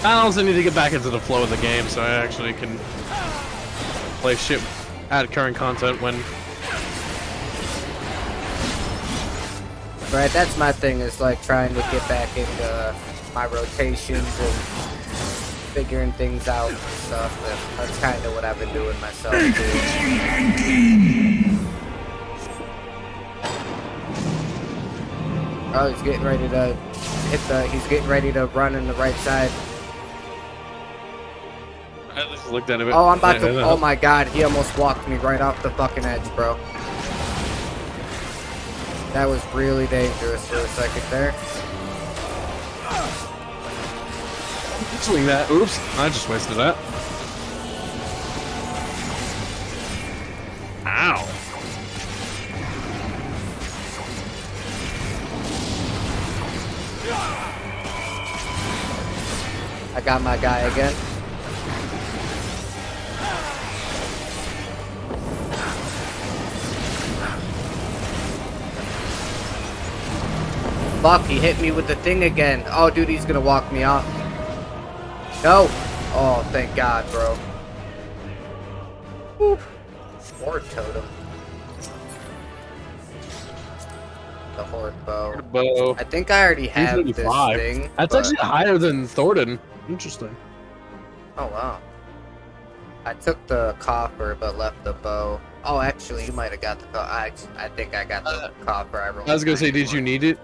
I also need to get back into the flow of the game so I actually can play shit, add current content when. Right, that's my thing, is like trying to get back into my rotations and figuring things out and stuff. And that's kind of what I've been doing myself too. Oh, he's getting ready to he's getting ready to run in the right side. I just looked at it. Oh, I'm about to, oh my god, he almost walked me right off the fucking edge, bro. That was really dangerous for a second there. Swing that. Oops. I just wasted that. Ow. I got my guy again. Fuck, he hit me with the thing again. Oh, dude, he's gonna walk me off. No! Oh, thank God, bro. Whew. Horde totem. The horde bow. Bow. I think I already have this 335. thing. That's but- actually higher than Thornton. Interesting. Oh, wow. I took the coffer, but left the bow. Oh, actually, you might have got the I think I got the coffer. I rolled. I was gonna say, did 91. you need it?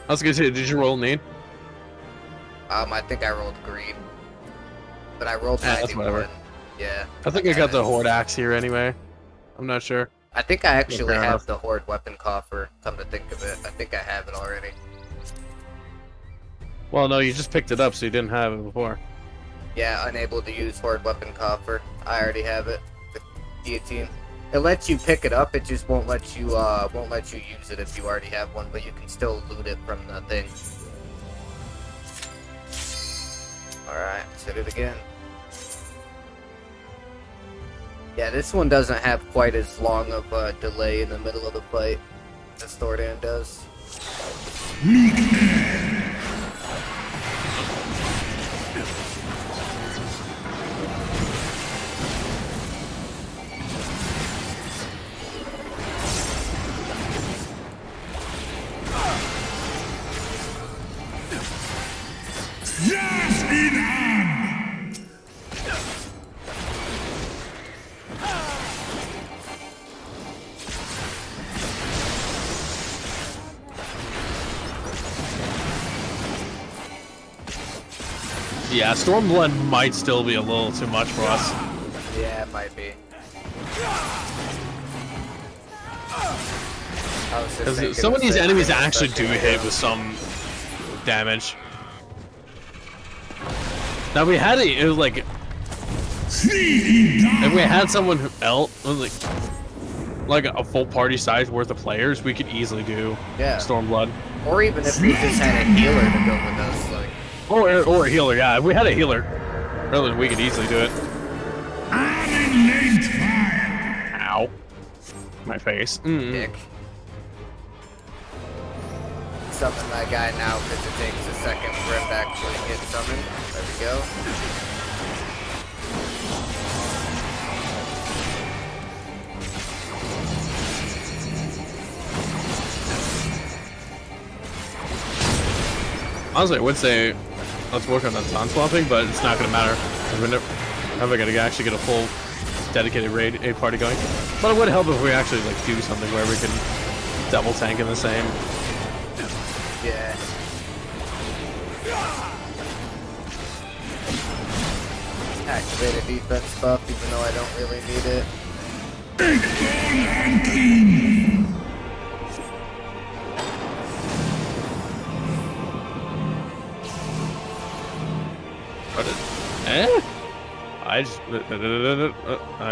I was gonna say, did you roll need? I think I rolled green. But I rolled Yeah, that's 91. whatever. Yeah. I think I got the Horde axe here anyway. I'm not sure. I think I actually fair have enough. the horde weapon coffer, come to think of it. I think I have it already. Well, no, you just picked it up, so you didn't have it before. Yeah, unable to use horde weapon coffer. I already have it. The guillotine. It lets you pick it up, it just won't let you use it if you already have one, but you can still loot it from the thing. Alright, let's hit it again. Yeah, this one doesn't have quite as long of a delay in the middle of the fight as Thordan does. Yes, in hand! Yeah, Stormblend might still be a little too much for us. Yeah, it might be. I was just thinking Because some of the these same enemies thing, actually do especially hit with some damage. Now we had it was like if we had someone who like a full party size worth of players, we could easily do Yeah. Stormblood. Or even if we just had a healer to go with us, like. Or a healer, yeah. If we had a healer, really, we could easily do it. Adding late fire! Ow. My face. Dick. Summon my guy now because it takes a second for him to actually get summoned. There we go. Honestly, I would say let's work on that time swapping, but it's not going to matter. We're never going to actually get a full dedicated raid A party going. But it would help if we actually like do something where we can double tank in the same. Yeah. Activate a defense buff even though I don't really need it. And clean! What is, I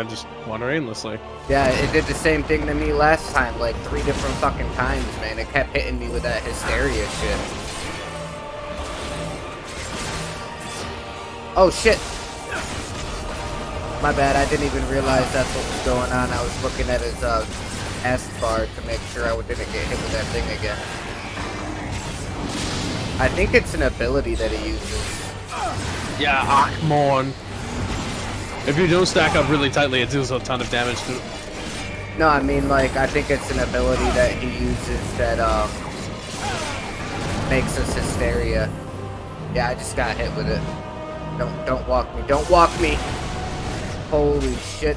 just wander aimlessly. Yeah, it did the same thing to me last time, like 3 different fucking times, man. It kept hitting me with that hysteria shit. Oh shit! My bad, I didn't even realize that's what was going on. I was looking at his S bar to make sure I didn't get hit with that thing again. I think it's an ability that he uses. Yeah, come on. If you don't stack up really tightly, it deals a ton of damage to. No, I mean, like, I think it's an ability that he uses that makes us hysteria. Yeah, I just got hit with it. Don't walk me. Don't walk me. Holy shit.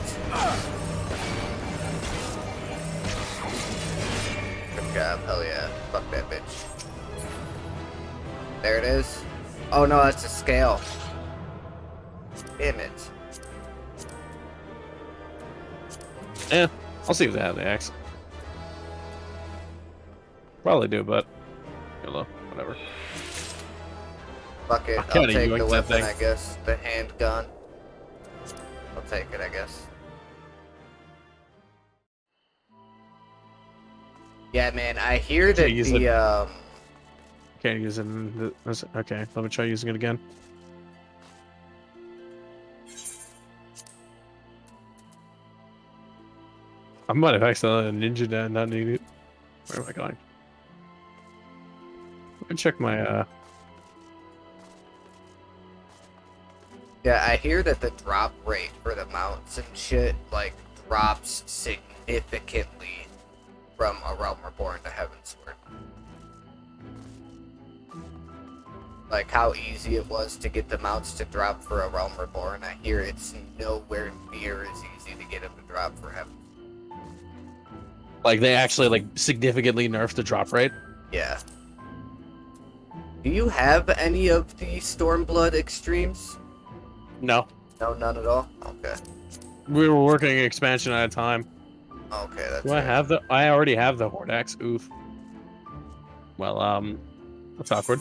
Good job. Hell yeah. Fuck that bitch. There it is. Oh no, that's a scale. Damn it. Eh, I'll see if they have the axe. Probably do, but hello, whatever. Fuck it. I I'll kinda take the yoinked that weapon, thing. I guess. The handgun. I'll take it, I guess. Yeah, man, I hear that use the, Can't use it in this. Okay, let me try using it again. I might have accidentally ninja that and not need it. Where am I going? Let me check my yeah, I hear that the drop rate for the mounts and shit, like, drops significantly from A Realm Reborn to Heavensward. Like, how easy it was to get the mounts to drop for A Realm Reborn, I hear it's nowhere near as easy to get them to drop for Heaven. like they actually like significantly nerfed the drop rate. Yeah. Do you have any of the Stormblood extremes? No, No, none at all? Okay. we were working expansion at a time. Okay, that's Do I it. have the? I already have the Horde Axe. Oof. Well, that's awkward.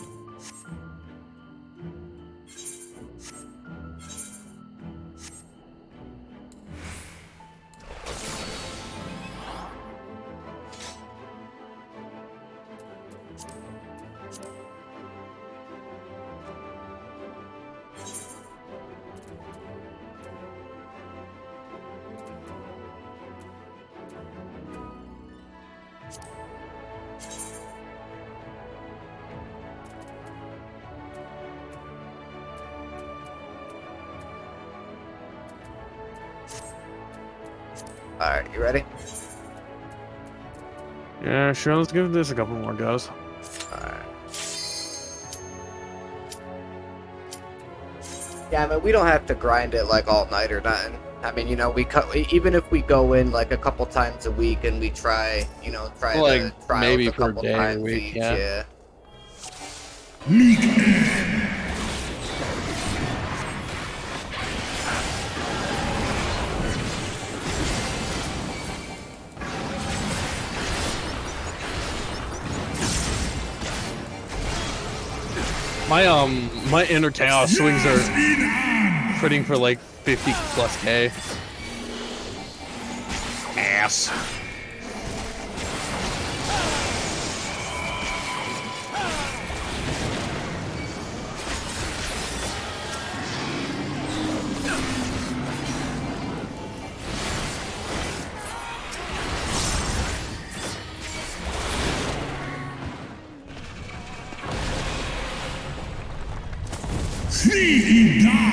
Alright, you ready? Yeah, sure. Let's give this a couple more goes. Alright. Yeah, I mean, we don't have to grind it like all night or nothing. I mean, you know, even if we go in like a couple times a week and we try, you know, try Like, to try maybe a per couple day or times week, each, yeah. Leak air. My inner chaos swings are Just in on. critting for like 50 plus K. Ass. See down.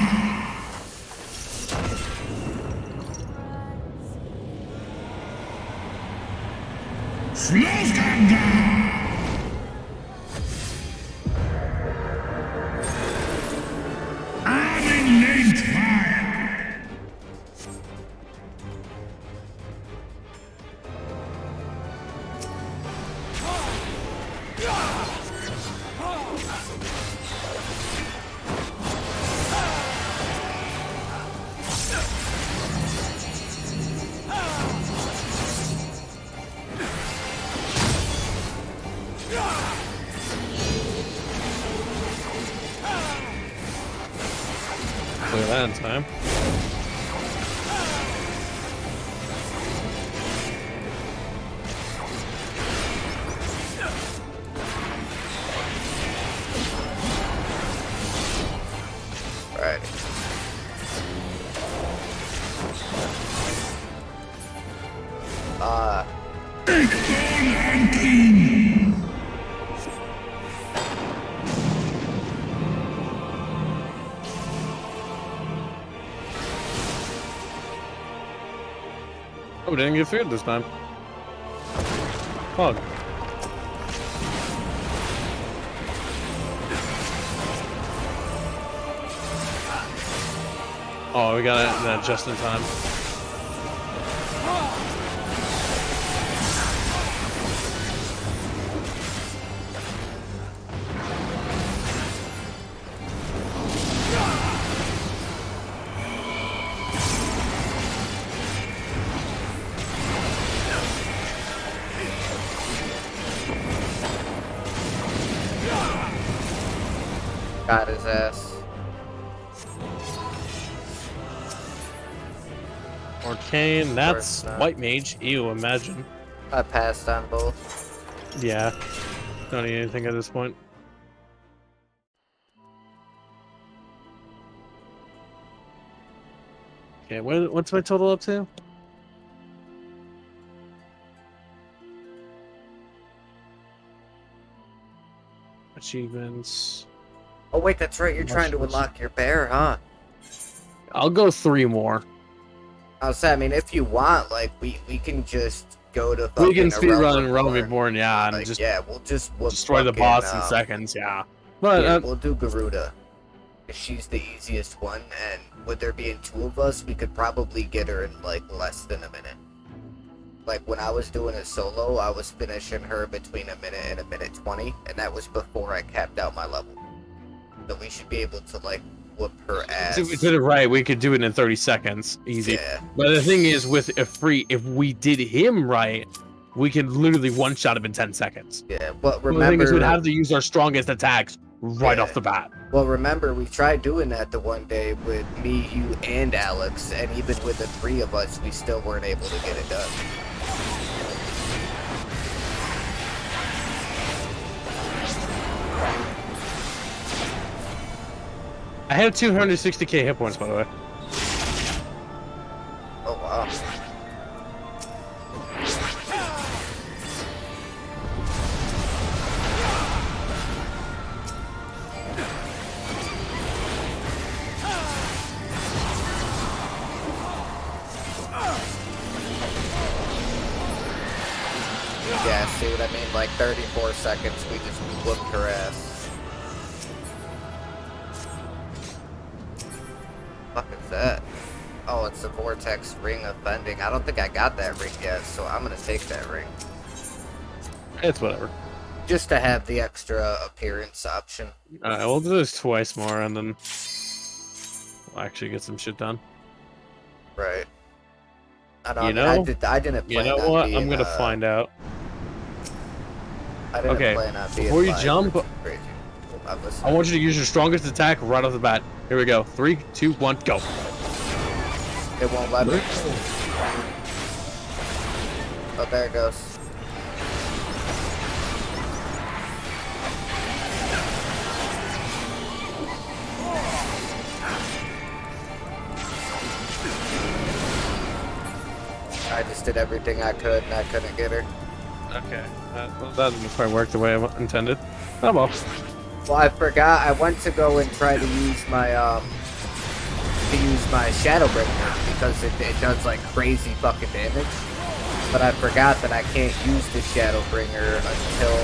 Slow stand down. Adding late fire. Clear that in time. Alright. Big bone and keen. Oh, we didn't get food this time. Fuck. Oh, we got that just in time. Got his ass. Arcane, that's Course not. white mage. Ew, imagine. I passed on both. Yeah. Don't need anything at this point. Okay, what's my total up to? Achievements. Oh wait, that's right. You're trying to unlock your bear, huh? I'll go 3 more. I was saying, I mean, if you want, like, we can just go to. We can fucking speedrun Realm Realm Reborn. Reborn, yeah, and Like, just yeah, we'll destroy the fucking, boss in seconds, yeah. But Yeah, we'll do Garuda. She's the easiest one, and with there being 2 of us, we could probably get her in like less than a minute. Like when I was doing it solo, I was finishing her between a minute and a minute 20, and that was before I capped out my level. So we should be able to like whoop her ass. if we did it right, we could do it in 30 seconds, easy. Yeah, But the thing is, with a free, if we did him right, we could literally one-shot him in 10 seconds. yeah. But But the thing remember, is, we'd have to use our strongest attacks right Yeah. off the bat. well, remember, we tried doing that the one day with me, you, and Alex, and even with the 3 of us, we still weren't able to get it done. I had 260k hit points, by the way. Oh wow. Yeah, see what I mean? Like 34 seconds, we just whooped her ass. Fuck is that? Oh, it's the Vortex Ring Offending. I don't think I got that ring yet, so I'm gonna take that ring. It's whatever. Just to have the extra appearance option. Alright, we'll do this twice more, and then we'll actually get some shit done. Right. I don't You know. know- I didn't You plan know on what? being, I'm gonna find out. I didn't Okay, plan on being before you live or jump, too crazy. I'm I listening. want you to use your strongest attack right off the bat. Here we go. 3, 2, 1, go. It won't let me. Oh, there it goes. I just did everything I could and I couldn't get her. Okay, that didn't quite work the way I intended. Oh well. Well, I forgot. I went to go and try to use my Shadowbringer because it does like crazy fucking damage. But I forgot that I can't use the Shadowbringer until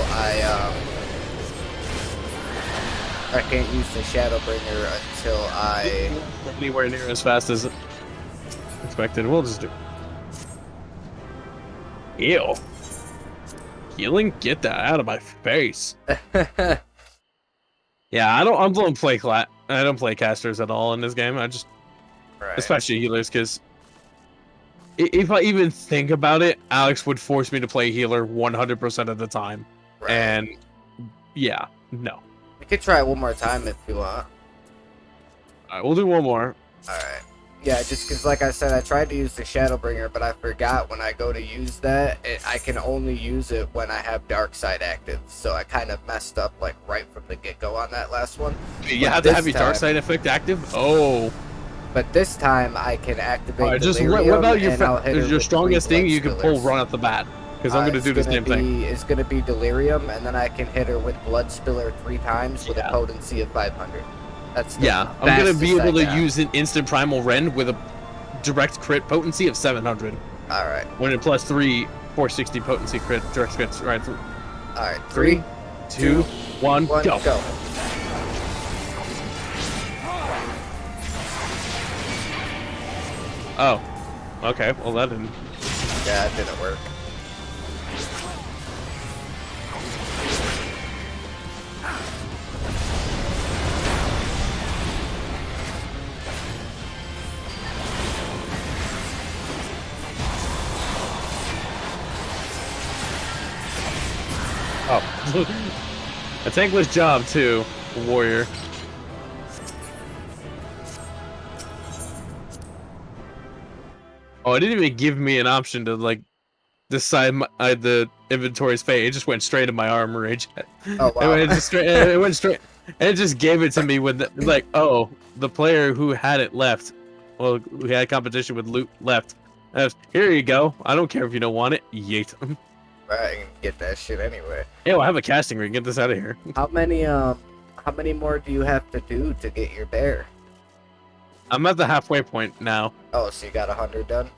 I can't use the Shadowbringer until I. Anywhere near as fast as expected. We'll just do. Ew. Healing? Get that out of my face. Yeah, I don't play casters at all in this game. I just, Right. especially healers, because if I even think about it, Alex would force me to play healer 100% of the time. Right. And yeah, no. We could try it one more time if you want. Alright, we'll do one more. Alright. Yeah, just because, like I said, I tried to use the Shadowbringer, but I forgot when I go to use that, I can only use it when I have Dark Side active. So I kind of messed up, like, right from the get-go on that last one. You But have to this have your dark time- side effect active? Oh. But this time I can activate All right, just delirium, what about your and I'll hit her your with strongest 3 thing blood you can pull spillers. right off the bat? Because I'm gonna do the same thing. It's gonna be delirium, and then I can hit her with blood spiller 3 times with a Yeah. potency of 500. That's the Yeah, I'm gonna be fastest I able to got. use an instant primal rend with a direct crit potency of 700. All right, When it plus 3, 460 potency crit direct crits. Right, all right. 3, 2, 1, 1, go. go. Oh, okay. Well, that didn't. Yeah, it didn't work. Oh, a thankless job too, warrior. Oh, it didn't even give me an option to like decide the inventory's fate. It just went straight to my armor rage. Oh, wow. It went straight. And it just gave it to me with like, oh, the player who had it left. Well, who had competition with loot left. Here you go. I don't care if you don't want it. Yeet. Right, I can get that shit anyway. Ew, I have a casting ring. Get this out of here. How many more do you have to do to get your bear? I'm at the halfway point now. Oh, so you got 100 done?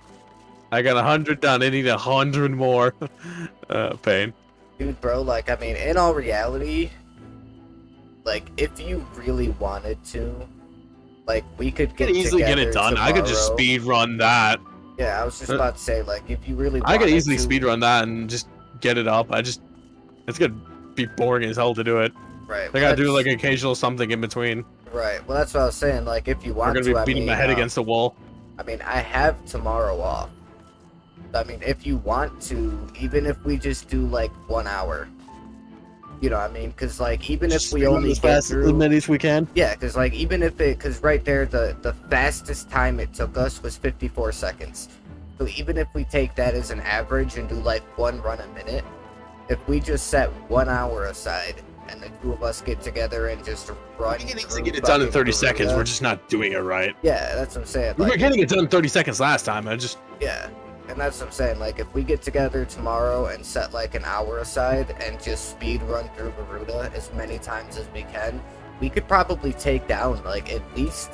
I got 100 done. I need 100 more. Pain. Dude, bro, like, I mean, in all reality, like, if you really wanted to, like, we could I could get easily get it together done. I could just tomorrow. speed run that. Yeah, I was just about to say, like, if you really I could wanted easily to, speed run that and just get it up. It's gonna be boring as hell to do it. Right. I gotta do that's- like an occasional something in between. Right. Well, that's what I was saying. Like, if you I'm want gonna to, be I beating mean, my head against the wall. I mean, I have tomorrow off. I mean, if you want to, even if we just do like 1 hour, you know what I mean? Because like, even if we only get through, many as we can. yeah, because like, even if it, because right there, the fastest time it took us was 54 seconds. So even if we take that as an average and do like 1 run a minute, if we just set 1 hour aside and the 2 of us get together and just run, We can easily through get it done in fucking 30 seconds. Garuda- We're just not doing it right. yeah, that's what I'm saying. We were Like, getting it done in 30 seconds last time. yeah, and that's what I'm saying. Like, if we get together tomorrow and set like an hour aside and just speed run through Garuda as many times as we can, we could probably take down like at least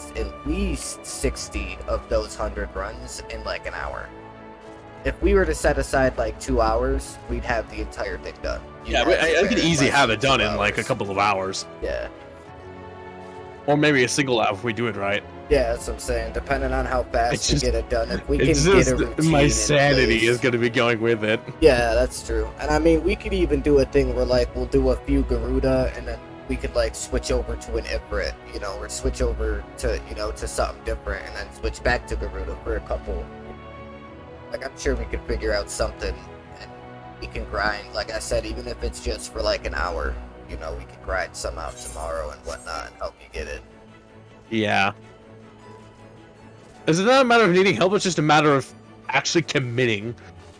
60 of those 100 runs in like an hour. If we were to set aside like 2 hours, we'd have the entire thing done. Yeah, I could easily have it done in like a couple of hours. Yeah. Or maybe a single hour if we do it right. Yeah, that's what I'm saying. Depending on how fast It's we just- get it done, if we can It's get just a routine my in sanity place- is going to be going with it. Yeah, that's true. And I mean, we could even do a thing where like we'll do a few Garuda and then we could like switch over to an Ifrit, you know, or switch over to, you know, to something different and then switch back to Garuda for a couple. Like, I'm sure we could figure out something and we can grind. Like I said, even if it's just for like an hour, you know, we can grind some out tomorrow and whatnot and help you get it. Yeah. It's not a matter of needing help, it's just a matter of actually committing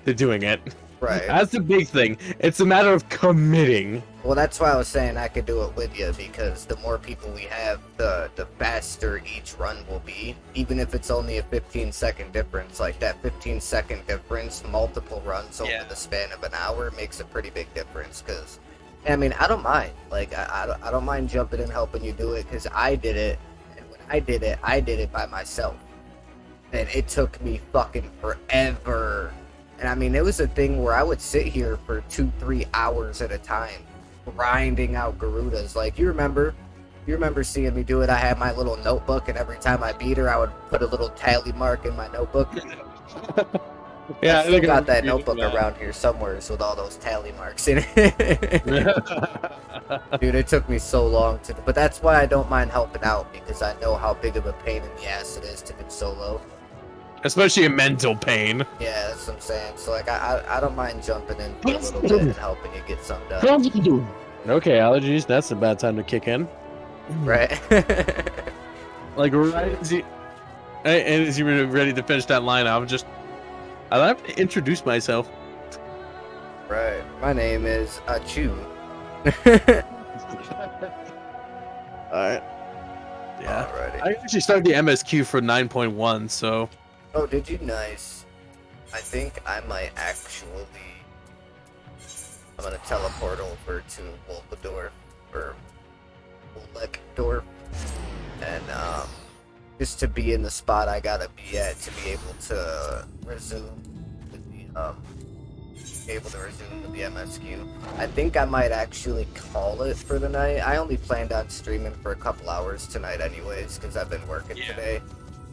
to doing it. Right. That's the big thing. It's a matter of committing. Well, that's why I was saying I could do it with you, because the more people we have, the faster each run will be. Even if it's only a 15-second difference, like that 15-second difference, multiple runs over the span of an hour makes a pretty big difference. Because, I mean, I don't mind. Like, I don't mind jumping and helping you do it, because I did it, and when I did it by myself. And it took me fucking forever. And I mean, it was a thing where I would sit here for 2-3 hours at a time, grinding out Garudas. Like, you remember seeing me do it? I had my little notebook, and every time I beat her, I would put a little tally mark in my notebook. Yeah, I still got that notebook around here somewhere with all those tally marks in it. Dude, it took me so long to, but that's why I don't mind helping out, because I know how big of a pain in the ass it is to do solo. Especially a mental pain. Yeah, that's what I'm saying. So like, I don't mind jumping in for a little bit and helping you get something done. Okay, allergies, that's a bad time to kick in. Right. Like, right as you were ready to finish that line, I'd have to introduce myself. Right. My name is Achu. Alright. Yeah. Alrighty. I actually started the MSQ for 9.1, so Oh, did you? Nice. I think I might actually. I'm gonna teleport over to Wolfendorf or Wolfendorf, and just to be in the spot I gotta be at to be able to resume with the MSQ. I think I might actually call it for the night. I only planned on streaming for a couple hours tonight anyways, because I've been working today.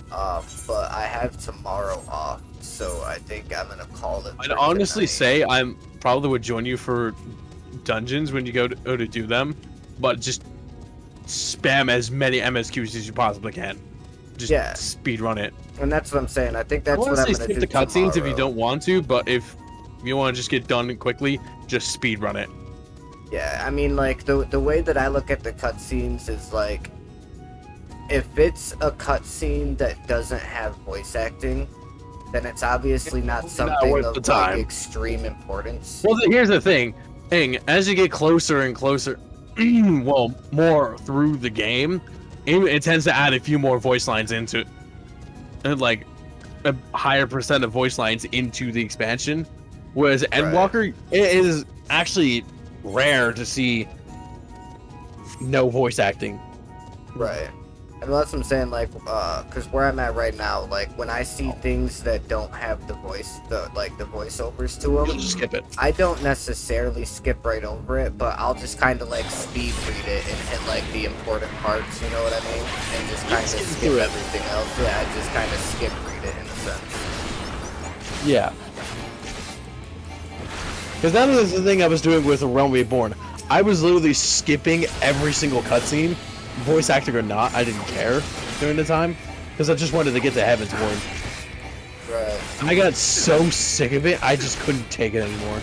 But I have tomorrow off, so I think I'm gonna call it. I'd honestly say I'm probably would join you for dungeons when you go to do them, but just spam as many MSQs as you possibly can. Just speed run it. And that's what I'm saying. I think that's what I'm Honestly, gonna skip do the cutscenes if you tomorrow. don't want to, but if you want to just get done quickly, just speed run it. Yeah, I mean, like, the way that I look at the cutscenes is, like, if it's a cutscene that doesn't have voice acting, then it's obviously not something worth of, the time. like, extreme importance. Well, here's the thing. As you get closer and closer, well, more through the game, it tends to add a few more voice lines into it. And, like, a higher percent of voice lines into the expansion. Whereas Endwalker, it is actually rare to see no voice acting. Right. And that's what I'm saying, like, because where I'm at right now, like, when I see things that don't have the voiceovers to You'll them, just skip it. I don't necessarily skip right over it, but I'll just kind of, like, speed read it and hit, like, the important parts, you know what I mean? And just kind of skip skip through it. everything else. Yeah, I just kind of skip read it in a sense. Yeah. Because that was the thing I was doing with Realm Reborn. I was literally skipping every single cutscene, voice acting or not. I didn't care during the time because I just wanted to get to Heaven's Ward. Right. I got so sick of it, I just couldn't take it anymore.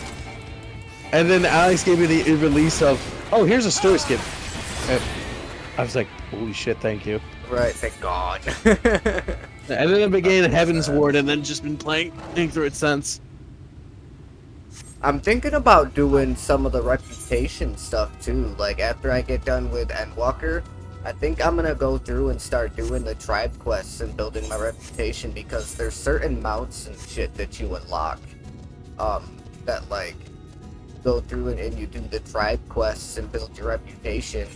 And then Alex gave me the release of, oh, here's a story skip. And I was like, holy shit, thank you. Right, thank God. And then it began Heaven's Ward, and then just been playing through it since. I'm thinking about doing some of the reputation stuff too. Like, after I get done with Endwalker, I think I'm gonna go through and start doing the tribe quests and building my reputation, because there's certain mounts and shit that you unlock that, like, go through and you do the tribe quests and build your reputation,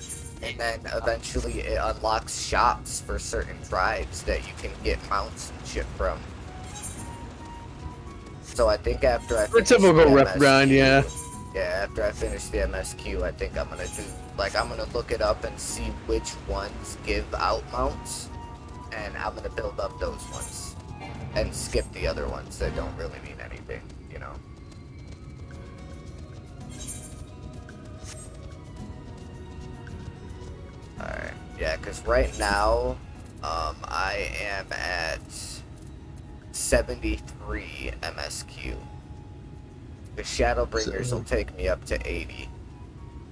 and then eventually it unlocks shops for certain tribes that you can get mounts and shit from. So I think after I finish typical the rep MSQ, grind, yeah. Yeah, after I finish the MSQ, I think I'm gonna do, like, I'm gonna look it up and see which ones give out mounts, and I'm gonna build up those ones, and skip the other ones that don't really mean anything, you know? Alright, yeah, because right now, I am at 73 MSQ. The Shadowbringers will take me up to 80.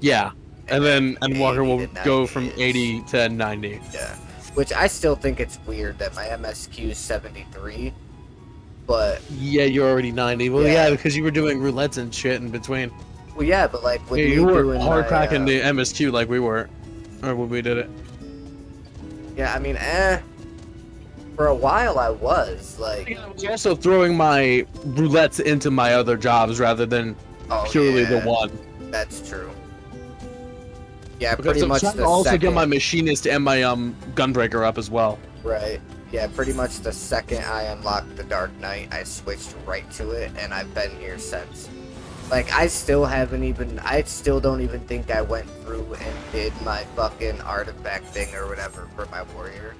Yeah. And then Endwalker 80 will to go 90 from is- 80 to 90. Yeah. Which I still think it's weird that my MSQ is 73, but, Yeah, you're already 90. Well, Yeah. yeah, because you were doing roulettes and shit in between. well, yeah, but like, with Yeah, me you were doing hard my, cracking the MSQ like we were. Or when we did it. yeah, I mean, for a while I was, like, I was also throwing my roulettes into my other jobs rather than oh, purely yeah, the one. That's true. Yeah, Because pretty I'm much trying the to also second, get my machinist and my gunbreaker up as well. right. Yeah, pretty much the second I unlocked the Dark Knight, I switched right to it, and I've been here since. Like, I still don't even think I went through and did my fucking artifact thing or whatever for my warrior.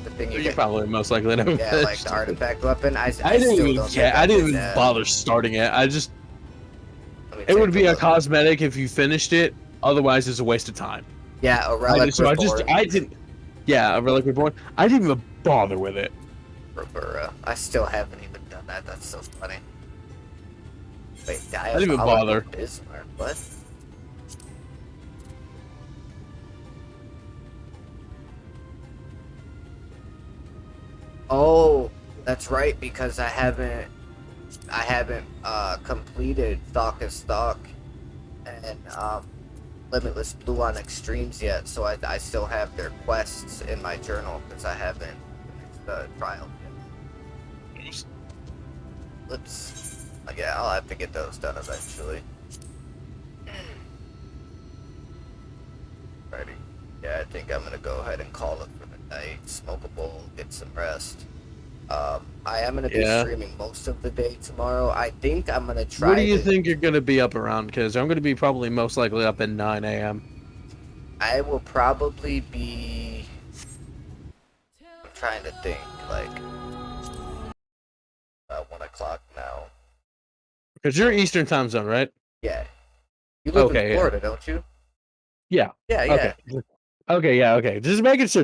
The thing you You get, probably most likely never yeah, like the artifact weapon. I I didn't still even don't care. think I didn't did even that. bother starting it. Let me It take would be a look. cosmetic if you finished it. Otherwise, it's a waste of time. Yeah, a relic I didn't. Yeah, a relic reborn. I didn't even bother with it. Reborn. I still haven't even done that. That's so funny. Wait, I didn't even bother. Bismarck. What? Oh, that's right, because I haven't completed Thok as Thok, and Limitless Blue on Extremes yet, so I still have their quests in my journal because I haven't finished the trial yet. Oops. Yeah, I'll have to get those done eventually. Alrighty. Yeah, I think I'm gonna go ahead and call it for the night. Smoke a bowl, get some rest. I am gonna be streaming most of the day tomorrow. I think I'm gonna try. What do you think you're gonna be up around? Because I'm gonna be probably most likely up at 9 a.m. I will probably be. I'm trying to think, like 1 o'clock now. Because you're Eastern time zone, right? Yeah. You live in Florida, don't you? Yeah. Yeah, yeah. Okay, yeah, okay. Just making sure.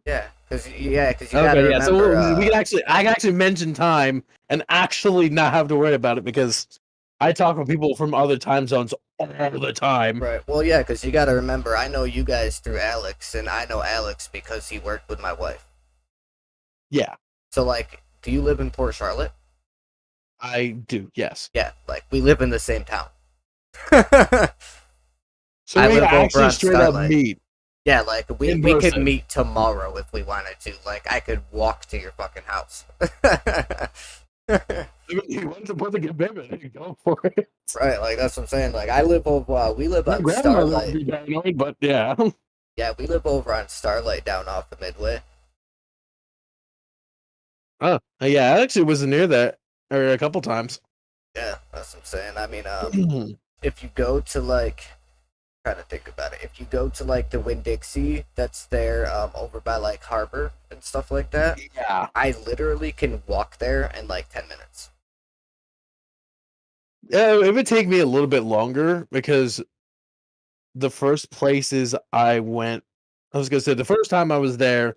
Yeah, because you gotta remember. So we can I can actually mention time and actually not have to worry about it because I talk with people from other time zones all the time. Right. Well, yeah, because you gotta remember, I know you guys through Alex, and I know Alex because he worked with my wife. Yeah. So, like, do you live in Port Charlotte? I do. Yes. Yeah, like we live in the same town. So we actually straight up meet. Yeah, like we could meet tomorrow if we wanted to. Like I could walk to your fucking house. I mean, you want to put the commitment, go for it. Right, like that's what I'm saying. Like I live over, we live on Starlight. Be paranoid, but yeah. Yeah, we live over on Starlight down off the Midway. Oh, yeah, I actually was near that, or a couple times. Yeah, that's what I'm saying. I mean, if you go to like, trying to think about it. If you go to like the Winn-Dixie, that's there over by like Harbor and stuff like that. Yeah, I literally can walk there in like 10 minutes. Yeah, it would take me a little bit longer because the first places I went, I was gonna say the first time I was there,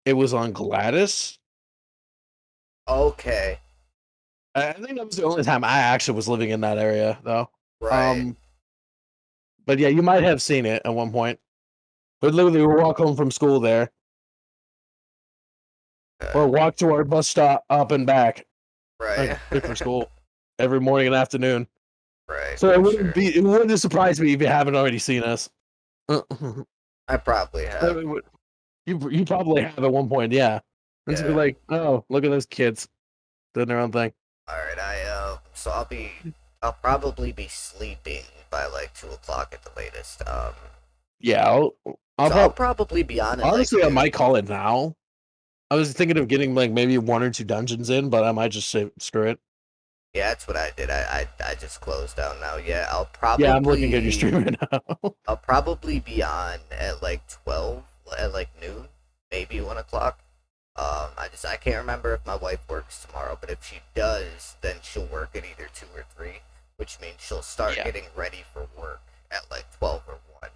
it was on Gladys. Okay. I think that was the only time I actually was living in that area, though. Right. But yeah, you might have seen it at one point. But literally, we walk home from school there, or walk to our bus stop up and back. Right. For school every morning and afternoon. Right. So it wouldn't surprise me if you haven't already seen us. I probably have. You probably have at one point, yeah. And to be like, oh, look at those kids doing their own thing. All right, so I'll probably be sleeping by like 2 o'clock at the latest. Yeah, I'll probably be on it. Honestly, like, I might call it now. I was thinking of getting like maybe 1 or 2 dungeons in, but I might just say screw it. Yeah, that's what I did. I just closed down now. Yeah, I'll probably. Yeah, I'm looking at your stream right now. I'll probably be on at like 12, at like noon, maybe 1 o'clock. I can't remember if my wife works tomorrow, but if she does, then she'll work at either 2 or 3, which means she'll start getting ready for work at like 12 or 1.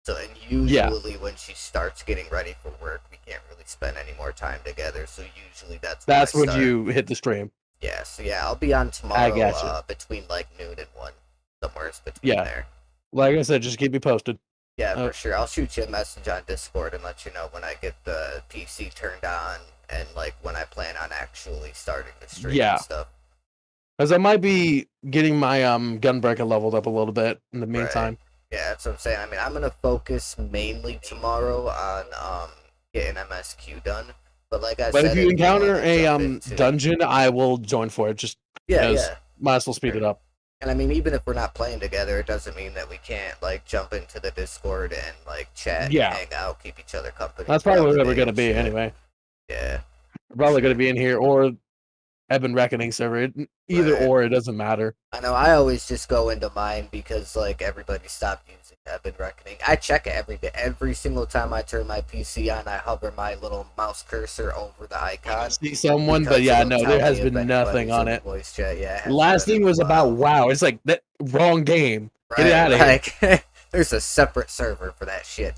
So, and usually when she starts getting ready for work, we can't really spend any more time together. So usually that's when you hit the stream. Yeah, so yeah, I'll be on tomorrow between like noon and 1, somewhere between there. Like I said, just keep me posted. Yeah, for sure. I'll shoot you a message on Discord and let you know when I get the PC turned on and like when I plan on actually starting the stream and stuff. Because I might be getting my gunbreaker leveled up a little bit in the meantime. Right. Yeah, that's what I'm saying. I mean, I'm gonna focus mainly tomorrow on getting MSQ done. But like I said, if you encounter a dungeon, I will join for it. Just might as well speed it up. And I mean, even if we're not playing together, it doesn't mean that we can't like jump into the Discord and like chat, and hang out, keep each other company. That's probably what we're gonna be anyway. Yeah, we're probably gonna be in here or Ebon Reckoning server. Either or, it doesn't matter. I know. I always just go into mine because like everybody stopped using Ebon Reckoning. I check it every day. Every single time I turn my PC on, I hover my little mouse cursor over the icon. I see someone, but yeah, no, there has been nothing on it. Voice chat, yeah. Last thing was about WoW. It's like that wrong game. Get it out of here. There's a separate server for that shit.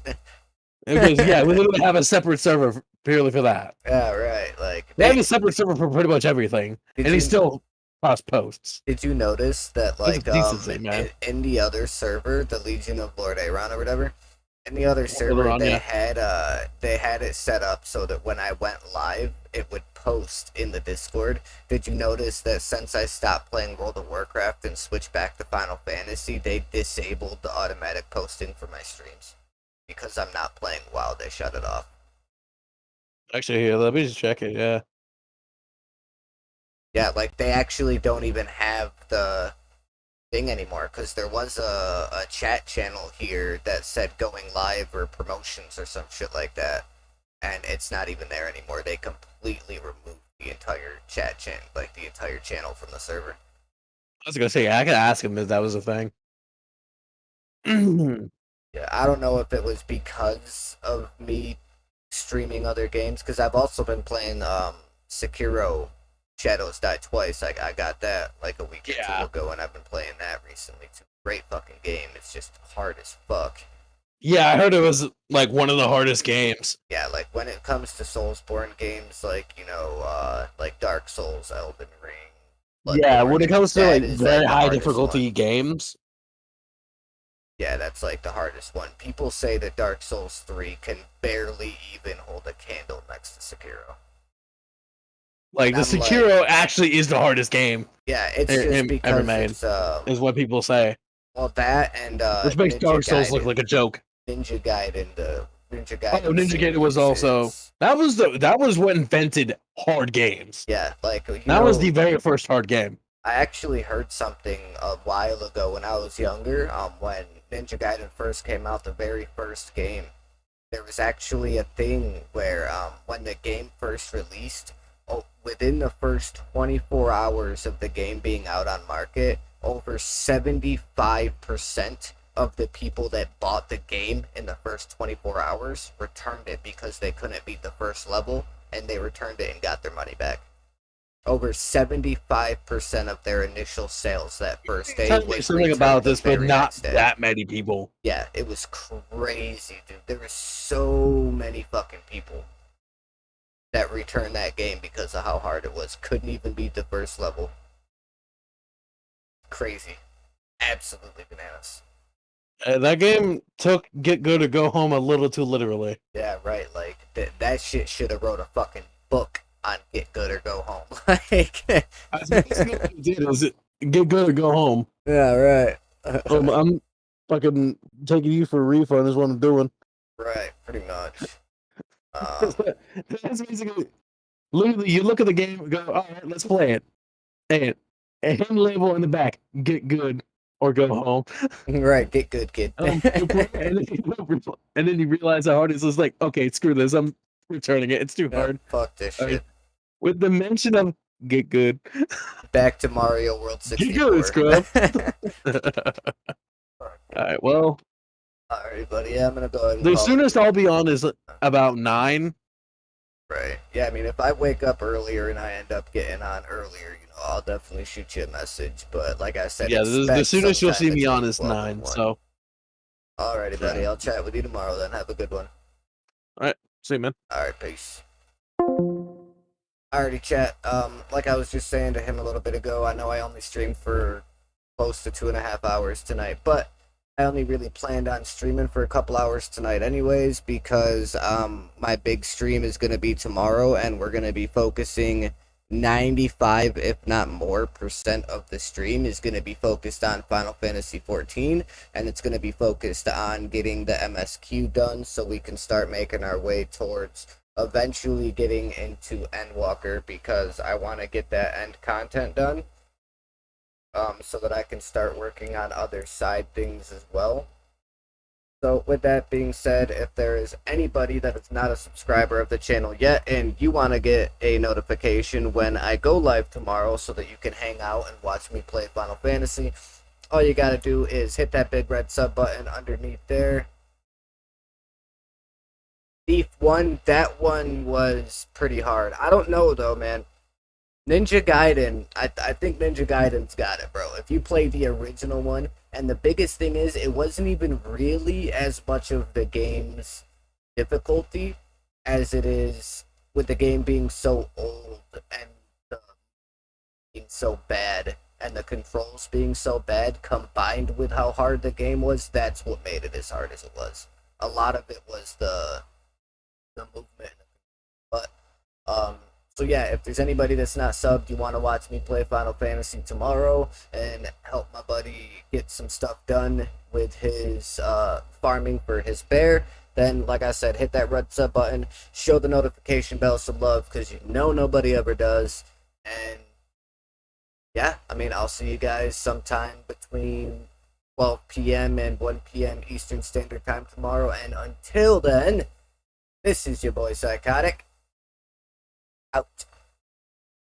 Because we literally have a separate server purely for that. Yeah, right. Like they have a separate server for pretty much everything, and he still posts. Did you notice that, like, in the other server, the Legion of Lord Aaron or whatever, in the other server they had it set up so that when I went live, it would post in the Discord, did you notice that since I stopped playing World of Warcraft and switched back to Final Fantasy, they disabled the automatic posting for my streams? Because I'm not playing WoW, they shut it off. Actually, here, let me just check it. Yeah. Yeah, like they actually don't even have the thing anymore, because there was a chat channel here that said going live or promotions or some shit like that, and it's not even there anymore. They completely removed the entire chat channel, like the entire channel from the server. I was gonna say, I could ask him if that was a thing. Yeah, I don't know if it was because of me streaming other games, because I've also been playing Sekiro Shadows Die Twice. I got that like a week or two ago, and I've been playing that recently too. Great fucking game. It's just hard as fuck. Yeah, I heard it was like one of the hardest games. Yeah, like when it comes to Soulsborne games, like, you know, like Dark Souls, Elden Ring. Yeah, when it comes to like that is, very the high hardest difficulty one. games. Yeah, that's like the hardest one. People say that Dark Souls 3 can barely even hold a candle next to Sekiro. Like, the And I'm Sekiro actually is the hardest game Yeah, it's just ever because made, it's is what people say. well, that and Which makes Ninja Dark Souls Gaiden, look like a joke. Ninja Gaiden, the Ninja Gaiden. Oh, Ninja Gaiden was also that was what invented hard games. Yeah, like that was the very first hard game. I actually heard something a while ago when I was younger. When Ninja Gaiden first came out, the very first game, there was actually a thing where when the game first released, within the first 24 hours of the game being out on market, over 75% of the people that bought the game in the first 24 hours returned it because they couldn't beat the first level, and they returned it and got their money back. Over 75% of their initial sales that first day. Tell me something about this, but not that many people. Yeah, it was crazy, dude. There were so many fucking people that returned that game because of how hard it was. Couldn't even beat the first level. Crazy. Absolutely bananas. That game took Get Good or Go Home a little too literally. Yeah, right. Like, that shit should have wrote a fucking book on Get Good or Go Home. Like, I think what it did was Get Good or Go Home. Yeah, right. I'm fucking taking you for a refund is what I'm doing. Right, pretty much. That's basically, literally, you look at the game and go, all right, let's play it. And a hand label in the back, Get Good or Go Home. Right, get good, kid. And then you realize how hard it is. It's like, okay, screw this. I'm returning it. It's too hard. Fuck this shit. With the mention of Get Good. Back to Mario World 64. Get Good, scrub. Alright, well. Alright, buddy. Yeah, I'm gonna go ahead and the soonest I'll be on is about 9. Right. Yeah, I mean, if I wake up earlier and I end up getting on earlier, you know, I'll definitely shoot you a message. But like I said, yeah, the soonest you'll see me on is 9. So. Alrighty, buddy. I'll chat with you tomorrow then. Have a good one. Alright. See you, man. Alright, peace. Alrighty, chat. Like I was just saying to him a little bit ago, I know I only streamed for close to 2.5 hours tonight, but I only really planned on streaming for a couple hours tonight anyways, because my big stream is going to be tomorrow, and we're going to be focusing 95, if not more, % of the stream is going to be focused on Final Fantasy XIV, and it's going to be focused on getting the MSQ done so we can start making our way towards eventually getting into Endwalker, because I want to get that end content done. So that I can start working on other side things as well. So with that being said, if there is anybody that is not a subscriber of the channel yet and you want to get a notification when I go live tomorrow so that you can hang out and watch me play Final Fantasy, all you gotta do is hit that big red sub button underneath there. Thief 1, that one was pretty hard. I don't know though, man. Ninja Gaiden, I think Ninja Gaiden's got it, bro. If you play the original one, and the biggest thing is, it wasn't even really as much of the game's difficulty as it is with the game being so old and being so bad, and the controls being so bad, combined with how hard the game was. That's what made it as hard as it was. A lot of it was the movement, but So yeah, if there's anybody that's not subbed, you want to watch me play Final Fantasy tomorrow and help my buddy get some stuff done with his farming for his bear, then like I said, hit that red sub button, show the notification bell some love, because you know nobody ever does. And yeah, I mean, I'll see you guys sometime between 12 p.m. and 1 p.m. Eastern Standard Time tomorrow. And until then, this is your boy Psychotic. Out.